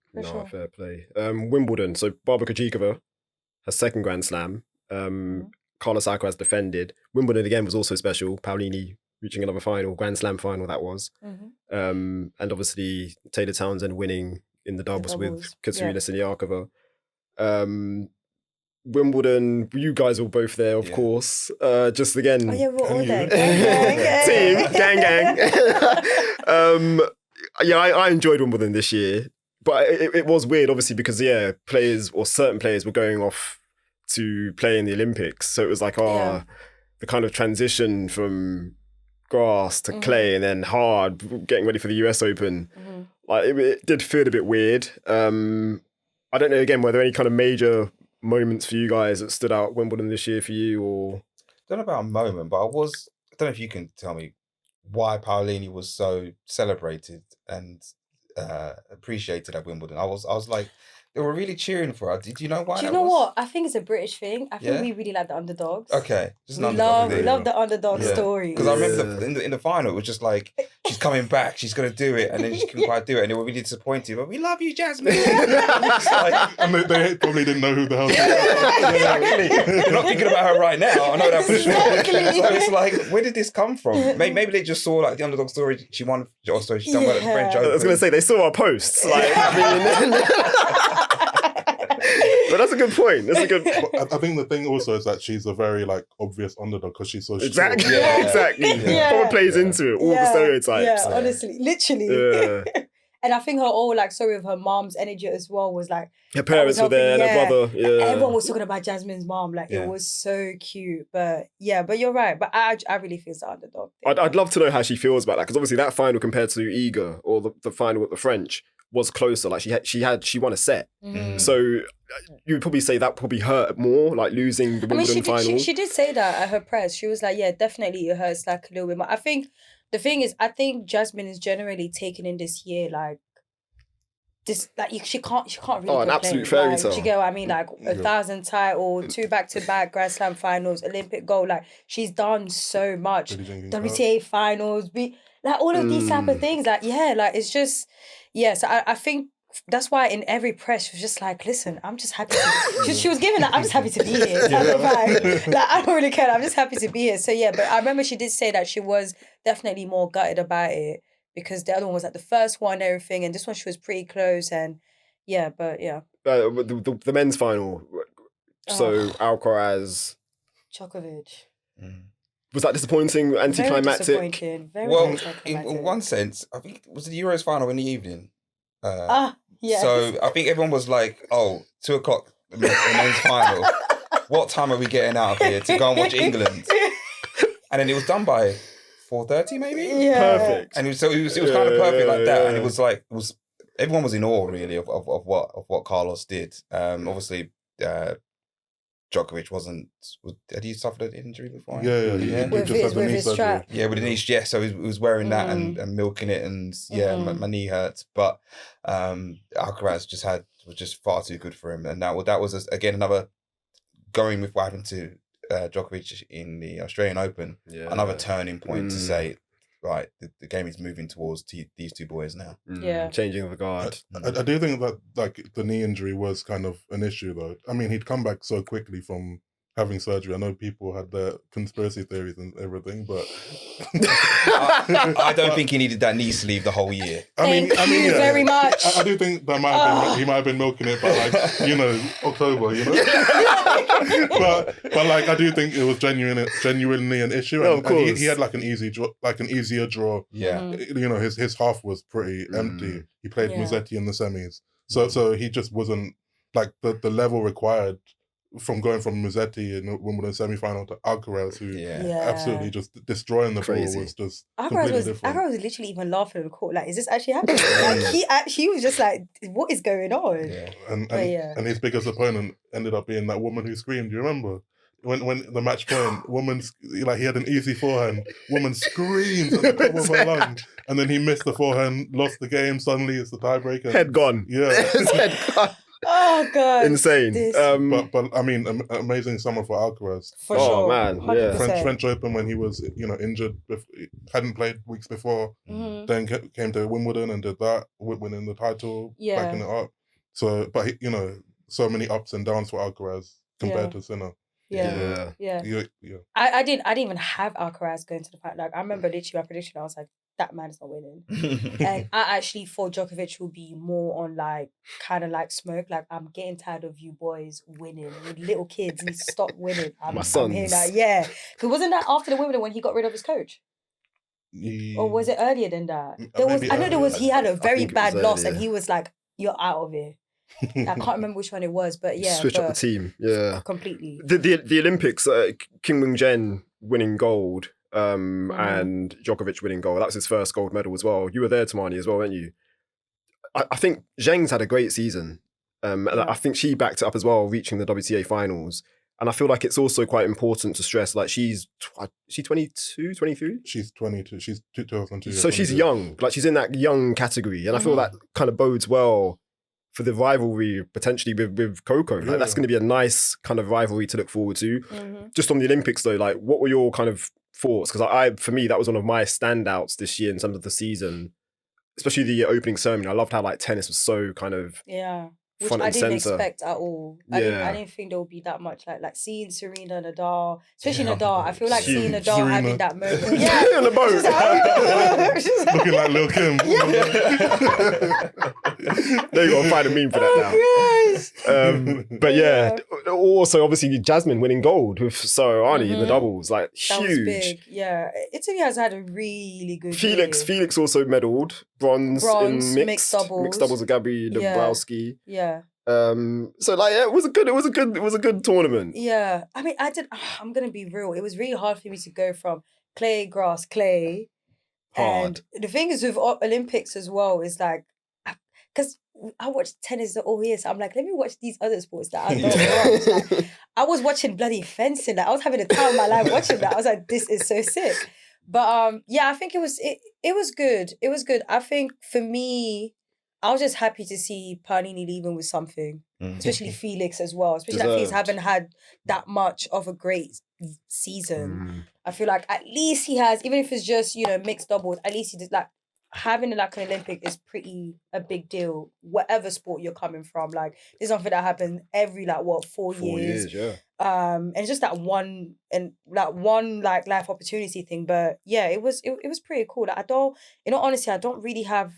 Fair play. Wimbledon. So Barbara Krejcikova, her second Grand Slam. Carlos Alcaraz has defended. Wimbledon again was also special. Paolini reaching another final, Grand Slam final that was. And obviously Taylor Townsend winning in the doubles with Katerina Siniakova. Wimbledon, you guys were both there, of course. Just again, we're all there. Team, gang. I enjoyed Wimbledon this year, but it was weird, obviously, because certain players were going off to play in the Olympics, so it was like the kind of transition from grass to clay and then hard, getting ready for the US Open. Like it did feel a bit weird. I don't know. Again, were there any kind of major moments for you guys that stood out Wimbledon this year for you, or? I don't know about a moment, but I don't know if you can tell me why Paolini was so celebrated and appreciated at Wimbledon. I was like, they were really cheering for her. Do you know why? Do you know what? I think it's a British thing. I think we really like the underdogs. Okay, just we love the underdog story. Because I remember in the final, it was just like, she's coming back, she's gonna do it, and then she couldn't quite do it, and they were really disappointed. But we love you, Jasmine. And they probably didn't know who the hell she was. Exactly. They're not thinking about her right now. I know that for sure. So it's like, where did this come from? Maybe they just saw like the underdog story. She won. Also, she's done well at the French Open. I was gonna say they saw our posts. Like, I mean. But that's a good point. I think the thing also is that she's a very like obvious underdog because she's so strong. Exactly. Probably plays into it. All the stereotypes. Yeah, honestly, literally. Yeah. And I think her whole story of her mom's energy as well was like her parents were there and her brother. Yeah. Everyone was talking about Jasmine's mom. Like it was so cute. But you're right. But I really feel it's the underdog thing. I'd love to know how she feels about that, because obviously that final compared to Iga or the final with the French was closer. Like she won a set. So you would probably say that probably hurt more, like losing the Wimbledon final. She did say that at her press. She was like, yeah, definitely it hurts like a little bit more. I think the thing is, I think Jasmine is generally taken in this year like this, like she can't really an absolute fairy tale. Do you get what I mean? Like 1,000 title, 2 back-to-back Grand Slam finals, Olympic gold. Like she's done so much. WTA finals, like all of these type of things. Like it's just so I think that's why in every press she was just like, listen, I'm just happy to she was giving I'm just happy to be here. Like I don't really care, I'm just happy to be here. So but I remember she did say that she was definitely more gutted about it, because the other one was like the first one and everything, and this one she was pretty close, and the men's final, so Alcaraz, Djokovic. Was that disappointing, anticlimactic? Very disappointing. In one sense, I think it was the Euros final in the evening. Yes. So I think everyone was like, 2:00, the men's final. What time are we getting out of here to go and watch England? And then it was done by 4:30 maybe? Yeah. Perfect. And it was kind of perfect like that. And it was like, everyone was in awe really of what Carlos did. Obviously, Djokovic had he suffered an injury before? Yeah. With his strap. Yeah, with the knee, so he was wearing that and milking it, and my knee hurts. But Alcaraz was just far too good for him, and that was again another going with what happened to Djokovic in the Australian Open, another turning point to say, right, the game is moving towards these two boys now. Changing the guard. I do think that like the knee injury was kind of an issue though. I mean, he'd come back so quickly from having surgery. I know people had their conspiracy theories and everything, but I don't think he needed that knee sleeve the whole year. Thank you very much. I do think that he might have been milking it by like October, but like I do think it was genuinely an issue. No, of course. He had like an easier draw. Yeah, his half was pretty empty. He played Musetti in the semis, so he just wasn't like the level required. From going from Musetti in Wimbledon semi-final to Alcaraz, who absolutely just destroying the Crazy. ball was just Alcaraz was literally even laughing in the court, like, is this actually happening? Like, he was just like, what is going on? Yeah. And his biggest opponent ended up being that woman who screamed. Do you remember? When the match point, he had an easy forehand, woman screams at the top of her lungs, and then he missed the forehand, lost the game, suddenly it's the tiebreaker. Head gone. Yeah. His head gone. Oh god, insane. But I mean, amazing summer for Alcaraz. For sure, man, 100%. French Open when he was injured, hadn't played weeks before. Then came to Wimbledon and did that, winning the title, backing it up. So, but so many ups and downs for Alcaraz compared to Sinner. Yeah. I didn't even have Alcaraz going to the final. Like, I remember literally my prediction. I was like, that man is not winning. And I actually thought Djokovic would be more on like kind of like smoke. Like, I'm getting tired of you boys winning. You little kids need to stop winning. My sons. I'm here like, because wasn't that after the Wimbledon when he got rid of his coach? Or was it earlier than that? He had a very bad loss and he was like, you're out of here. I can't remember which one it was, but switch up the team. Completely. The Olympics, Kim Wing-jen winning gold, and Djokovic winning gold. That was his first gold medal as well. You were there, Tumaini, as well, weren't you? I think Zheng's had a great season, and I think she backed it up as well, reaching the WTA finals. And I feel like it's also quite important to stress, like, she's 22, 23? She's 22. She's 2002. So she's young. Like, she's in that young category. And I feel that kind of bodes well for the rivalry potentially with Coco. Like, that's going to be a nice kind of rivalry to look forward to. Just on the Olympics though, like, what were your kind of thoughts? Because for me, that was one of my standouts this year in terms of the season, especially the opening ceremony. I loved how like tennis was so kind of which front I and didn't center. expect at all. I didn't think there would be that much like seeing Serena, Nadal, especially Nadal. I feel like seeing Nadal Serena. having that moment. On the boat. She's like, she's like, looking like Lil Kim. There you go, find a meme for that now. But also obviously Jasmine winning gold with Arnie in the doubles, like that huge. was big. Yeah, Italy has had a really good Felix year. also medalled bronze in mixed doubles with Gabby Dabrowski. So like it was a good tournament. Yeah, I mean, I'm gonna be real. It was really hard for me to go from clay, grass, clay. Hard. And the thing is with Olympics as well is like, because I watched tennis all year, so I'm like, let me watch these other sports that I don't watch. Like, I was watching bloody fencing. Like, I was having a time of my life watching that. I was like, this is so sick. But I think it was good. It was good. I think for me, I was just happy to see Paolini leaving with something, especially Felix as well. Especially that Felix haven't had that much of a great season. I feel like at least he has, even if it's just, mixed doubles, at least he did like having like an Olympic is a big deal, whatever sport you're coming from. Like, there's something that happens every 4 years. And it's just that one life opportunity thing. But yeah, it was pretty cool. Like, honestly, I don't really have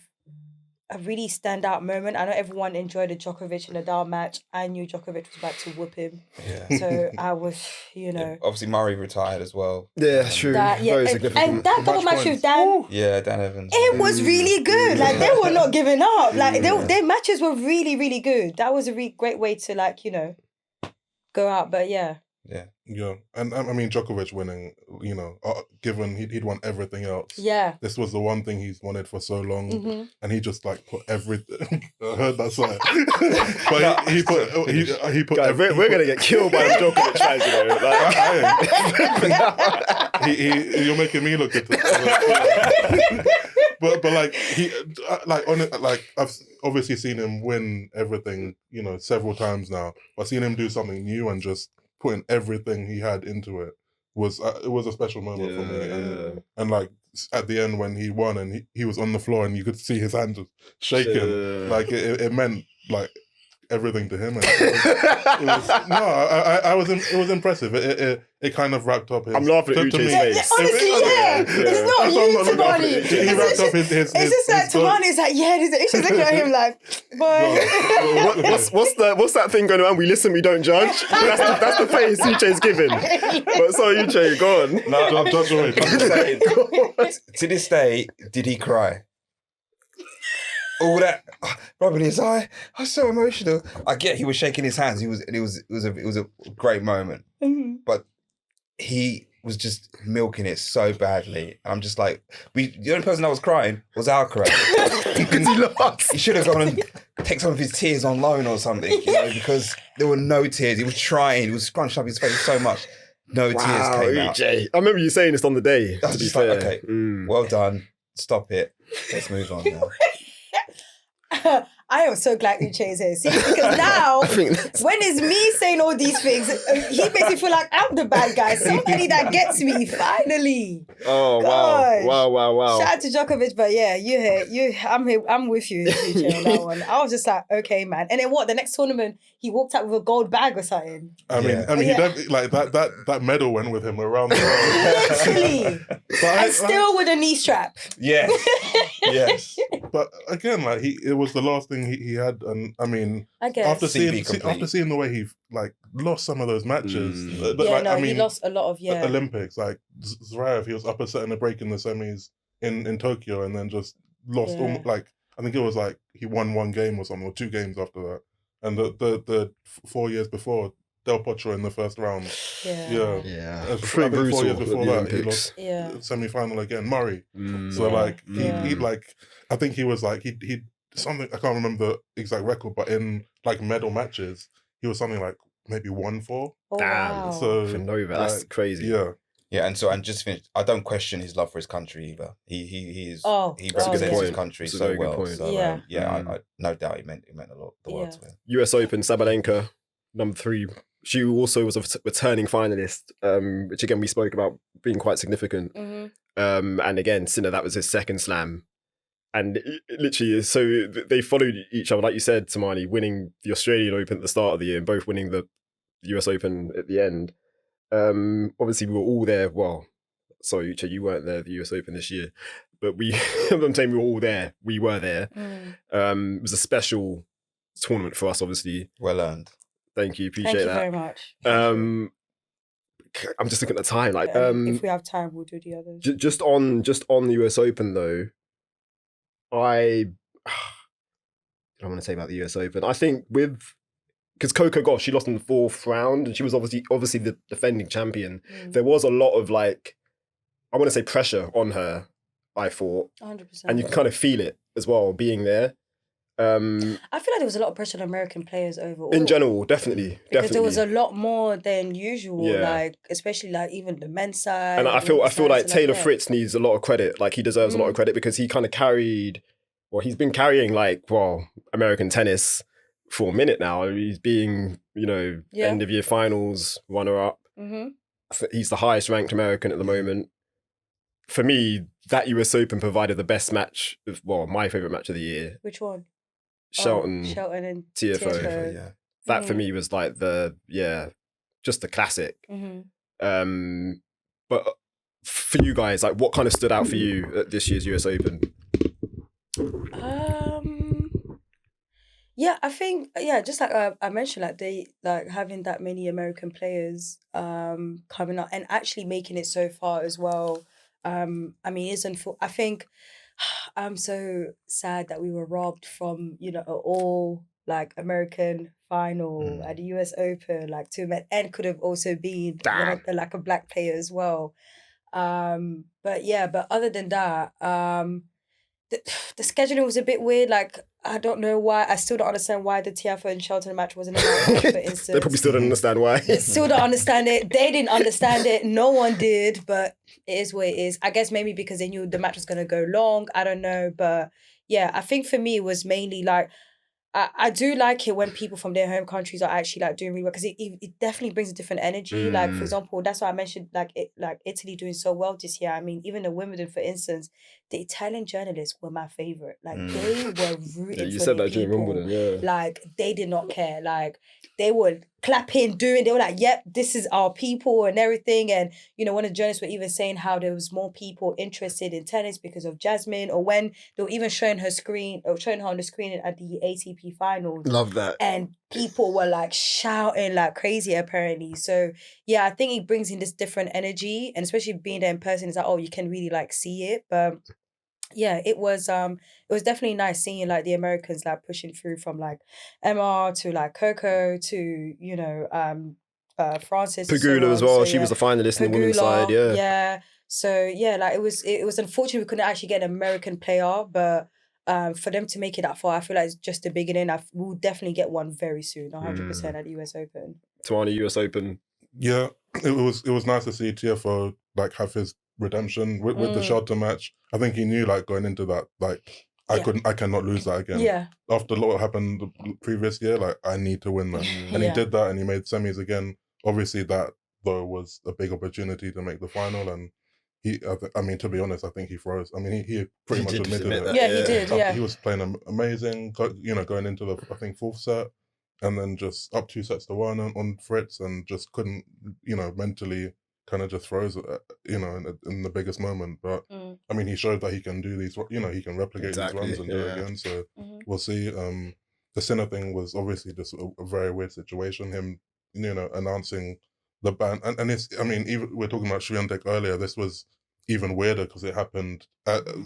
a really standout moment. I know everyone enjoyed the Djokovic and Nadal match. I knew Djokovic was about to whoop him. Yeah. So I was, Yeah, obviously Murray retired as well. Yeah, true. Very significant. And that double match with Dan. Yeah, Dan Evans. It was really good. Like, they were not giving up. Like, their matches were really, really good. That was a great way to go out. But yeah. Yeah, and I mean Djokovic winning, given he'd won everything else. Yeah, this was the one thing he's wanted for so long, and he just put everything. I heard that side, but he put. Guys, we're gonna get killed by the Djokovic fans, You're making me look good. But I've obviously seen him win everything, several times now. I've seen him do something new and just putting everything he had into it was it was a special moment for me. And like at the end when he won and he was on the floor and you could see his hands just shaking, like it meant like everything to him. And it was impressive. It kind of wrapped up his... I'm laughing at Uche's face. Honestly, it's not you, Tumaini. He wrapped up his it's just that Tumaini's like, Uche's looking at him like, boy. What's that thing going on? We listen, we don't judge. That's the face Uche's giving. But so Uche, go on. No, judge away. To this day, did he cry? All that rubbing his eye, I was so emotional. I get he was shaking his hands. It was a great moment, but he was just milking it so badly. And I'm just like, the only person that was crying was Alcaraz. He should have gone and take some of his tears on loan or something, because there were no tears. He was trying. He was scrunching up his face so much. No tears came out. I remember you saying this on the day. I was just like, okay, well done. Stop it. Let's move on now. I am so glad Uche is here. See, because now, when it's me saying all these things, he makes me feel like I'm the bad guy. Somebody that gets me, finally. Oh, Gosh. Wow. Shout out to Djokovic, but yeah, I'm with you, Uche, on that one. I was just like, okay, man. And then what? The next tournament, he walked out with a gold bag or something. I mean, he definitely, like that medal went with him around the world. Literally. And still with a knee strap. Yeah. Yes. But again, like it was the last thing he had, and I mean, I guess. after seeing the way he like lost some of those matches, he lost a lot of Olympics. Like Zverev, he was up a set and a break in the semis in Tokyo, and then just lost. Like I think it was like he won one game or something, or 2 games after that. And the 4 years before, Del Potro in the first round. Yeah. Pretty brutal. 4 years before that, he lost Yeah. semi-final again, Murray. So like he like, I think he was like he something, I can't remember the exact record, but in like medal matches, he was something like maybe 1-4. Oh, damn. wow. So for Nova, that's like, crazy. Yeah, and just finish. I don't question his love for his country either. He That's a good represents point. his country That's a so very good well. point. So Yeah. I no doubt it meant a lot the world to him. US Open, Sabalenka, number 3. She also was a returning finalist, which again we spoke about being quite significant. And again, Sinner, that was his second slam. And literally, so they followed each other, like you said, Tumaini, winning the Australian Open at the start of the year and both winning the US Open at the end. Obviously, we were all there. Well, sorry, Uche, you weren't there at the US Open this year, but I'm saying we were all there. We were there. It was a special tournament for us, obviously. Well earned. Thank you, appreciate Thank you that. very much. I'm just looking at the time. Like, if we have time, we'll do the others. Just on the US Open though, I don't want to say about the US Open. I think because Coco Gauff, she lost in the 4th round, and she was obviously the defending champion. There was a lot of like, I want to say pressure on her. I thought, 100%, and you can kind of feel it as well being there. I feel like there was a lot of pressure on American players overall. In general, definitely. Because there was a lot more than usual, Yeah. like especially like even the men's side. And I feel like Taylor that. Fritz needs a lot of credit. Like he deserves a lot of credit because he kind of he's been carrying like, American tennis for a minute now. He's being, end of year finals runner-up. He's the highest ranked American at the moment. For me, that US Open provided the best match my favourite match of the year. Which one? Shelton and Tiafoe. Yeah. That for me was like just the classic. But for you guys, like what kind of stood out for you at this year's US Open? Yeah, I think just like I mentioned, like they like having that many American players coming up and actually making it so far as well. I mean, I think I'm so sad that we were robbed from an all like American final at the US Open, like 2 men, and could have also been like a black player as well. But other than that, the scheduling was a bit weird. Like, I don't know why. I still don't understand why the Tiafoe and Shelton match wasn't announced, for instance. They probably still don't understand why. Still don't understand it. They didn't understand it. No one did, but it is what it is. I guess maybe because they knew the match was going to go long. I don't know. But yeah, I think for me it was mainly like, I do like it when people from their home countries are actually like doing really well, because it definitely brings a different energy. Like, for example, that's why I mentioned like Italy doing so well this year. I mean, even the Wimbledon, for instance, the Italian journalists were my favorite. Like they were rooting you for said their that during people. Wimbledon, yeah. Like they did not care. Like they were clapping, they were like, yep, this is our people and everything. And, you know, one of the journalists were even saying how there was more people interested in tennis because of Jasmine, or when they were even showing her on the screen at the ATP finals. Love that. And people were like shouting like crazy apparently. So yeah, I think it brings in this different energy, and especially being there in person, it's like, oh, you can really like see it. But yeah, it was definitely nice seeing like the Americans like pushing through, from like Emma to like Coco to, you know, Francis and so Pegula as on. well. So, she yeah. was the finalist in the women's side. Yeah. So yeah, like it was unfortunate we couldn't actually get an American player, but for them to make it that far, I feel like it's just the beginning. We'll definitely get one very soon, 100% at the US Open. Tumaini US Open. Yeah, it was nice to see Tiafoe like have his redemption with the Shelton match. I think he knew like going into that, like I cannot lose that again. Yeah. After what happened the previous year, like I need to win that. And he did that, and he made semis again. Obviously that though was a big opportunity to make the final, and I mean, to be honest, I think he froze. I mean, he pretty much admitted it. Yeah, he did. Yeah, he was playing amazing. You know, going into the I think fourth set, and then just up 2-1 on Fritz, and just couldn't, you know, mentally kind of just froze, you know, in the biggest moment. But I mean, he showed that he can do these. You know, he can replicate these runs and do it again. So we'll see. The Sinner thing was obviously just a very weird situation. Him, you know, announcing the ban, and it's. I mean, even we're talking about Swiatek earlier. This was even weirder because it happened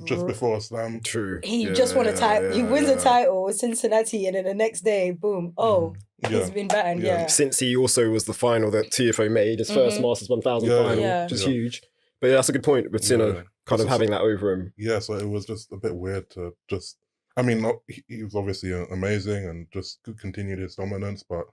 just before a slam. True. He just won a title. He wins a title with Cincinnati, and then the next day, boom! Oh, he's been banned. Yeah. Since he also was the final that Tiafoe made, his first Masters 1000 final, which is huge. But yeah, that's a good point with Sinner kind of having that over him. Yeah, so it was just a bit weird to just. I mean, he was obviously amazing and just continued his dominance, but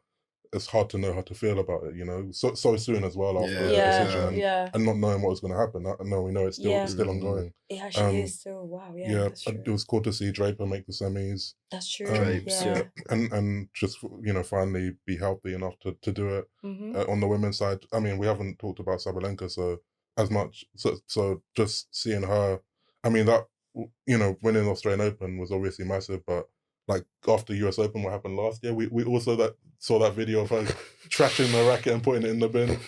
it's hard to know how to feel about it, you know, so soon as well after the decision, and not knowing what was going to happen. No, we know it's still ongoing. It actually is still. Wow, that's true. It was cool to see Draper make the semis. That's true. And just, you know, finally be healthy enough to do it. On the women's side, I mean, we haven't talked about Sabalenka so just seeing her, I mean, that, you know, winning Australian Open was obviously massive, but like after US Open, what happened last year, we also saw that video of her trashing the racket and putting it in the bin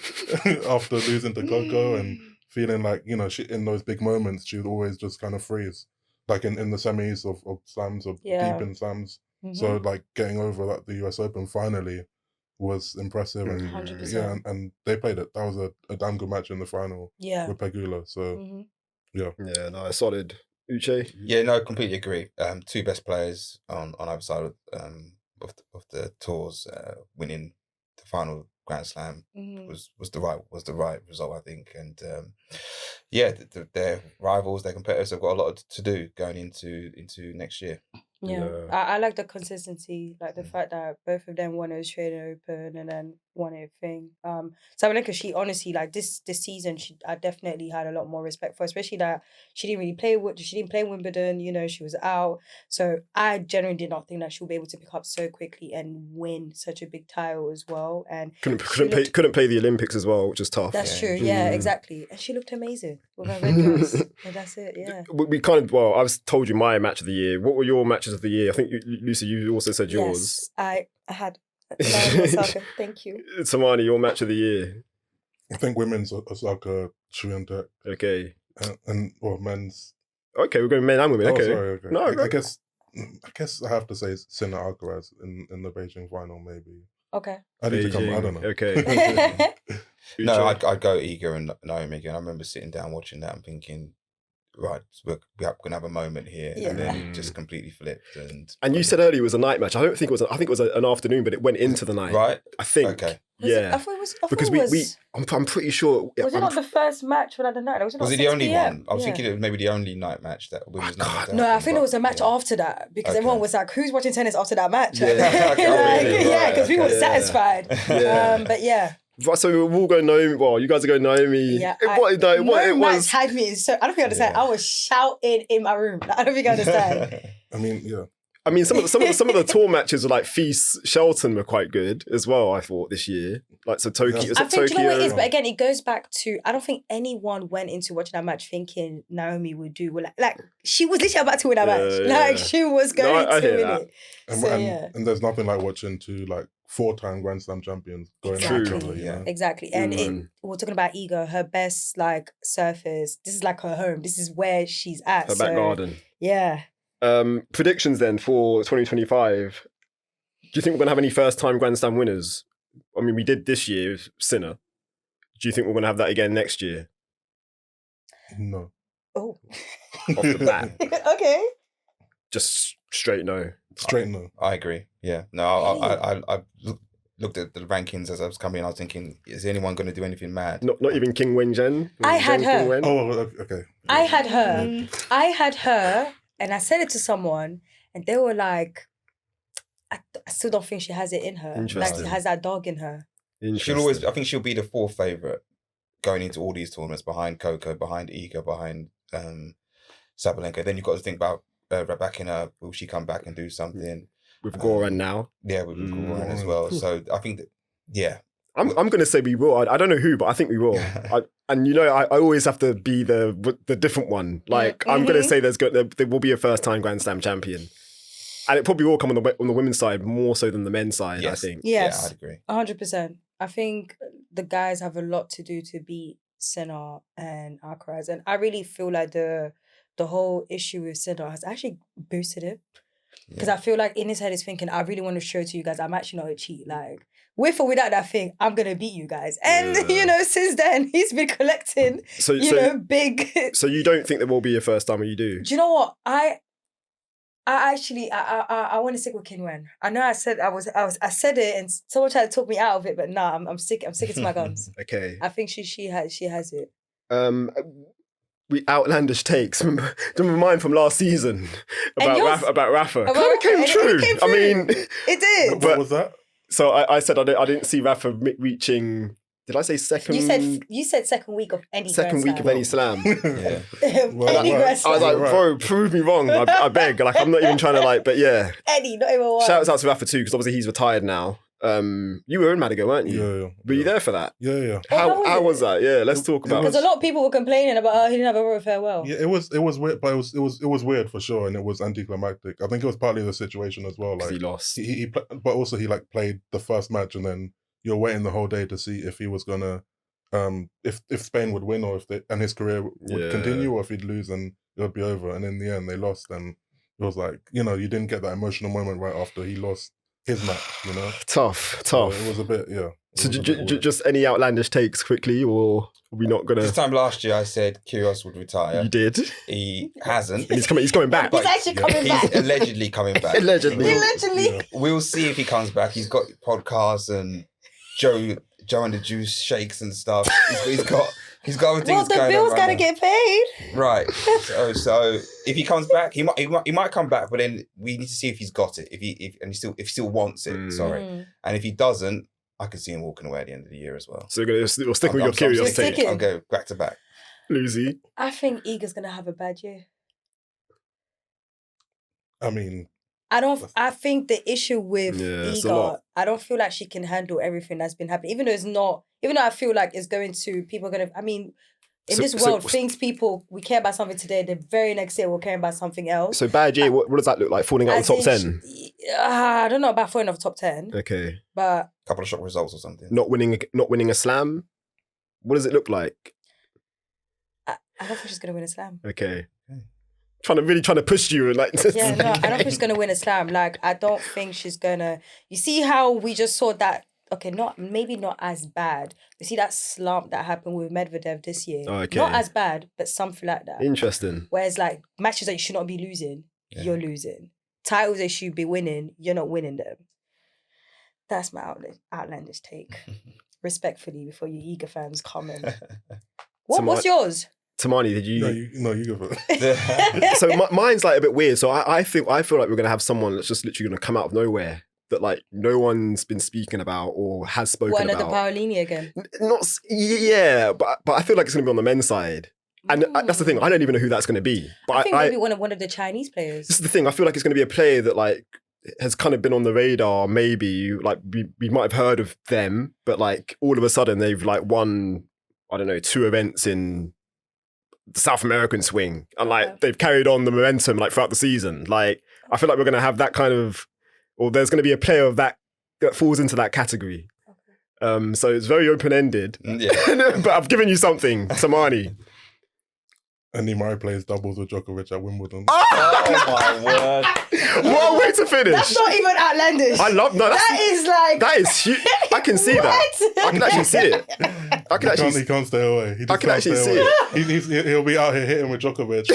after losing to Coco, and feeling like, you know, she, in those big moments, she would always just kind of freeze, like in the semis of slams, or deep in slams. So like getting over that the US Open finally was impressive, and 100%. and they played it. That was a damn good match in the final with Pegula. So no, solid. Uche? Yeah, no, completely agree. Two best players on either side of the tours, winning the final Grand Slam was the right result, I think. And their rivals, their competitors have got a lot to do going into next year. I like the consistency, like the fact that both of them won an Australian Open and then won a thing. Sabalenka, she honestly, like this season, I definitely had a lot more respect for, especially that she didn't play Wimbledon, you know, she was out. So I generally did not think that she would be able to pick up so quickly and win such a big title as well. And couldn't play the Olympics as well, which is tough. That's true. Yeah, exactly. And she looked amazing with her red dress. And that's it. Yeah. We I've told you my match of the year. What were your matches of the year? I think Lucy, you also said yours. Yes, I had Naomi Osaka. Thank you. Tumaini, your match of the year. I think women's Osaka, Swiatek. Okay. And men's. Okay, we're going men and women. Oh, okay. Sorry, okay. No, I guess I have to say Sinner Alcaraz in the Beijing final, maybe. Okay. I need to come. I don't know. Okay. No, I'd go Iga and Naomi again. I remember sitting down watching that and thinking, right, we're going to have a moment here, and then it just completely flipped. And you said earlier it was a night match. I think it was an afternoon, but it went into the night. Right. I think. Okay. I thought it was. Because I'm pretty sure. Was it not the first match for the night? Was it the only one? I was thinking it was maybe the only night match that women's night. No, I think it was a match after that, because everyone was like, "Who's watching tennis after that match?" Because we were satisfied. But yeah. So we're all going Naomi. Well, you guys are going Naomi. Yeah, What tagged me. So I don't think you understand. I was shouting in my room. I don't think you understand. I mean, yeah. I mean, some of the tour matches were like Feast, Shelton were quite good as well. I thought this year, like so Tokyo. Yeah. Was I it think, do you know what it is? Tokyo? But again, it goes back to, I don't think anyone went into watching that match thinking Naomi would do well. Like she was literally about to win that match. Yeah. Like she was going I to hear win that. it. So yeah. And there's nothing like watching two like 4-time Grand Slam champions going at each Exactly. other. You know? Exactly. And we're talking about Iga, her best like surface. This is like her home. This is where she's at. Her back garden. Yeah. Predictions then for 2025. Do you think we're going to have any first-time Grand Slam winners? I mean, we did this year with Sinner. Do you think we're going to have that again next year? No. Oh. Off the bat. Okay. Just straight no. Straight no. I agree. Yeah. No, I looked at the rankings as I was coming. I was thinking, is anyone going to do anything mad? Not even King Wen Jen? I had her. King Wen? Oh, okay. I had her, and I said it to someone, and they were like, I still don't think she has it in her. Like Interesting. she has that dog in her. I think she'll be the fourth favourite going into all these tournaments behind Coco, behind Iga, behind Sabalenka. Then you've got to think about Rebecca. Will she come back and do something? With Goran now. Yeah, with Goran as well. So I think that, yeah. I'm going to say we will. I don't know who, but I think we will. I always have to be the different one. Like I'm going to say there will be a first time Grand Slam champion, and it probably will come on the women's side more so than the men's side. Yes. I think. Yes, Yeah, I'd agree. 100%. I think the guys have a lot to do to beat Sinner and Alcaraz, and I really feel like the whole issue with Sinner has actually boosted it. Because I feel like in his head he's thinking, I really want to show to you guys I'm actually not a cheat. Like, with or without that thing, I'm going to beat you guys. And, since then, he's been collecting, big... So you don't think there will be a first time, or you do? Do you know what? I actually want to stick with Qinwen. I know I said it and someone tried to talk me out of it, but nah, I'm sticking to my guns. Okay. I think she has it. We outlandish takes. Remember mine from last season about Rafa. Kind of came true. I mean, it did. What was that? So I said I didn't see Rafa reaching. Did I say second? You said second week of any second week of any slam. Yeah. Any Grand Slam. I was like, bro, prove me wrong. I beg. Like, I'm not even trying to like, but yeah. Any, not even one. Shouts out to Rafa too, because obviously he's retired now. You were in Madiga, weren't you? Yeah. Were you there for that? Yeah. How was that? Yeah, let's talk about it. Because a lot of people were complaining about he didn't have a royal farewell. Yeah, it was weird, but it was weird for sure, and it was anticlimactic. I think it was partly the situation as well. Like he lost. But also he like played the first match, and then you're waiting the whole day to see if he was gonna, if Spain would win or and his career would continue, or if he'd lose and it would be over. And in the end, they lost, and it was like you didn't get that emotional moment right after he lost his match, Tough. So it was a bit, So just any outlandish takes quickly, or are we not gonna? This time last year, I said Kyrgios would retire. You did. He hasn't. And he's coming back. He's actually coming back. He's allegedly coming back. Allegedly. Yeah. We'll see if he comes back. He's got podcasts and Joe and the Juice shakes and stuff. He's got other things going on. Well, the bills got to get paid. Right. So if he comes back, he might come back, but then we need to see if he's got it. If he still wants it. Sorry. And if he doesn't, I could see him walking away at the end of the year as well. So you're stick with your curious take. I'll go back to back. Lucy. I think Iga's gonna have a bad year. I mean, I think the issue with Iga, I don't feel like she can handle everything that's been happening. Even though I feel like it's going to, people are going to, I mean, in this world, we care about something today, the very next year we'll care about something else. So bad year, what does that look like? Falling out of the top 10? I don't know about falling off the top 10. Okay. But a couple of shock results or something. Not winning a slam? What does it look like? I don't think she's going to win a slam. Okay. Trying to push you and like. Yeah, no, I don't think she's gonna win a slam. Like, I don't think she's gonna. You see how we just saw that? Okay, maybe not as bad. You see that slump that happened with Medvedev this year. Okay. Not as bad, but something like that. Interesting. Whereas like matches that you should not be losing, you're losing. Titles that you should be winning, you're not winning them. That's my outlandish take. Respectfully, before you Iga fans comment. What's yours? Tumaini, did you? No, you go for it. So mine's like a bit weird. So I feel like we're gonna have someone that's just literally gonna come out of nowhere that like no one's been speaking about or has spoken about. Another Paolini again. But I feel like it's gonna be on the men's side. And that's the thing. I don't even know who that's going to be. But I think maybe one of the Chinese players. This is the thing. I feel like it's going to be a player that like has kind of been on the radar. Maybe like we might have heard of them, but like all of a sudden they've like won, I don't know, 2 events in the South American swing, and like they've carried on the momentum like throughout the season. Like I feel like we're going to have that kind of, or there's going to be a player of that falls into that category. So it's very open ended. Yeah. But I've given you something, Tumaini. Andy Murray plays doubles with Djokovic at Wimbledon. Oh my word! What a way to finish! That's not even outlandish. I love that is huge. I can see that. I can actually see it. He can't stay away. I can actually see it. He'll be out here hitting with Djokovic.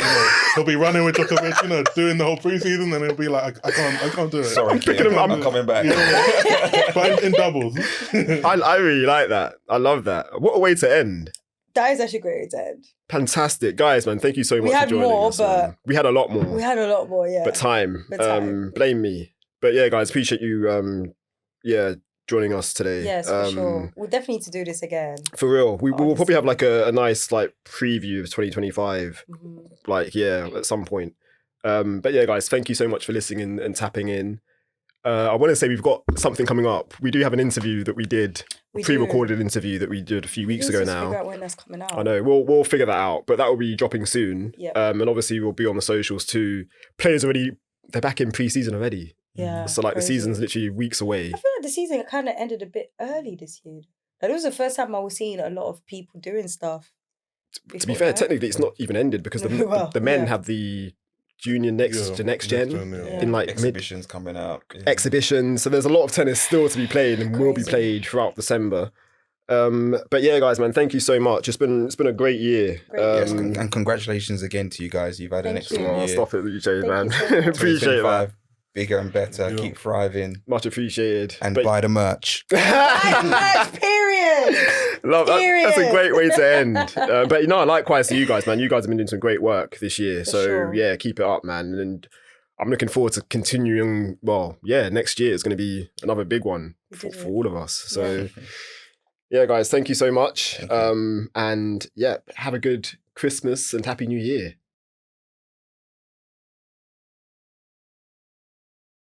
He'll be running with Djokovic. Doing the whole preseason, and he'll be like, I can't do it. Sorry, I'm coming back. But in doubles. I really like that. I love that. What a way to end. That is actually a great way to end. Fantastic. Guys, man, thank you so much for joining us. We had a lot more. We had a lot more, yeah. But time. Blame me. But yeah, guys, appreciate you joining us today. Yes, for sure. We'll definitely need to do this again. For real. We will probably have like a nice like preview of 2025. Like, yeah, at some point. But yeah, guys, thank you so much for listening and tapping in. I want to say we've got something coming up. We do have an interview that we did, pre-recorded interview that we did a few weeks ago now. Figure out when that's coming out. I know, we'll figure that out, but that will be dropping soon. Yeah. And obviously we'll be on the socials too. Players they're back in pre-season already. Yeah. So like the season's literally weeks away. I feel like the season kind of ended a bit early this year. Like, it was the first time I was seeing a lot of people doing stuff. To be fair, technically it's not even ended because the men have the junior next gen in like exhibitions coming out. Yeah. Exhibitions. So there's a lot of tennis still to be played and will be played throughout December. But yeah, guys, man, thank you so much. It's been a great year. Yes, and congratulations again to you guys. You've had an excellent year. Stop it, Uche, man. Appreciate that. Bigger and better. Keep thriving. Much appreciated. And buy the merch. Buy the merch, period. Love that. That's a great way to end. But likewise to you guys, man. You guys have been doing some great work this year. Yeah, keep it up, man. And I'm looking forward to continuing. Well, yeah, next year is going to be another big one for all of us. So yeah, guys, thank you so much. And yeah, have a good Christmas and Happy New Year.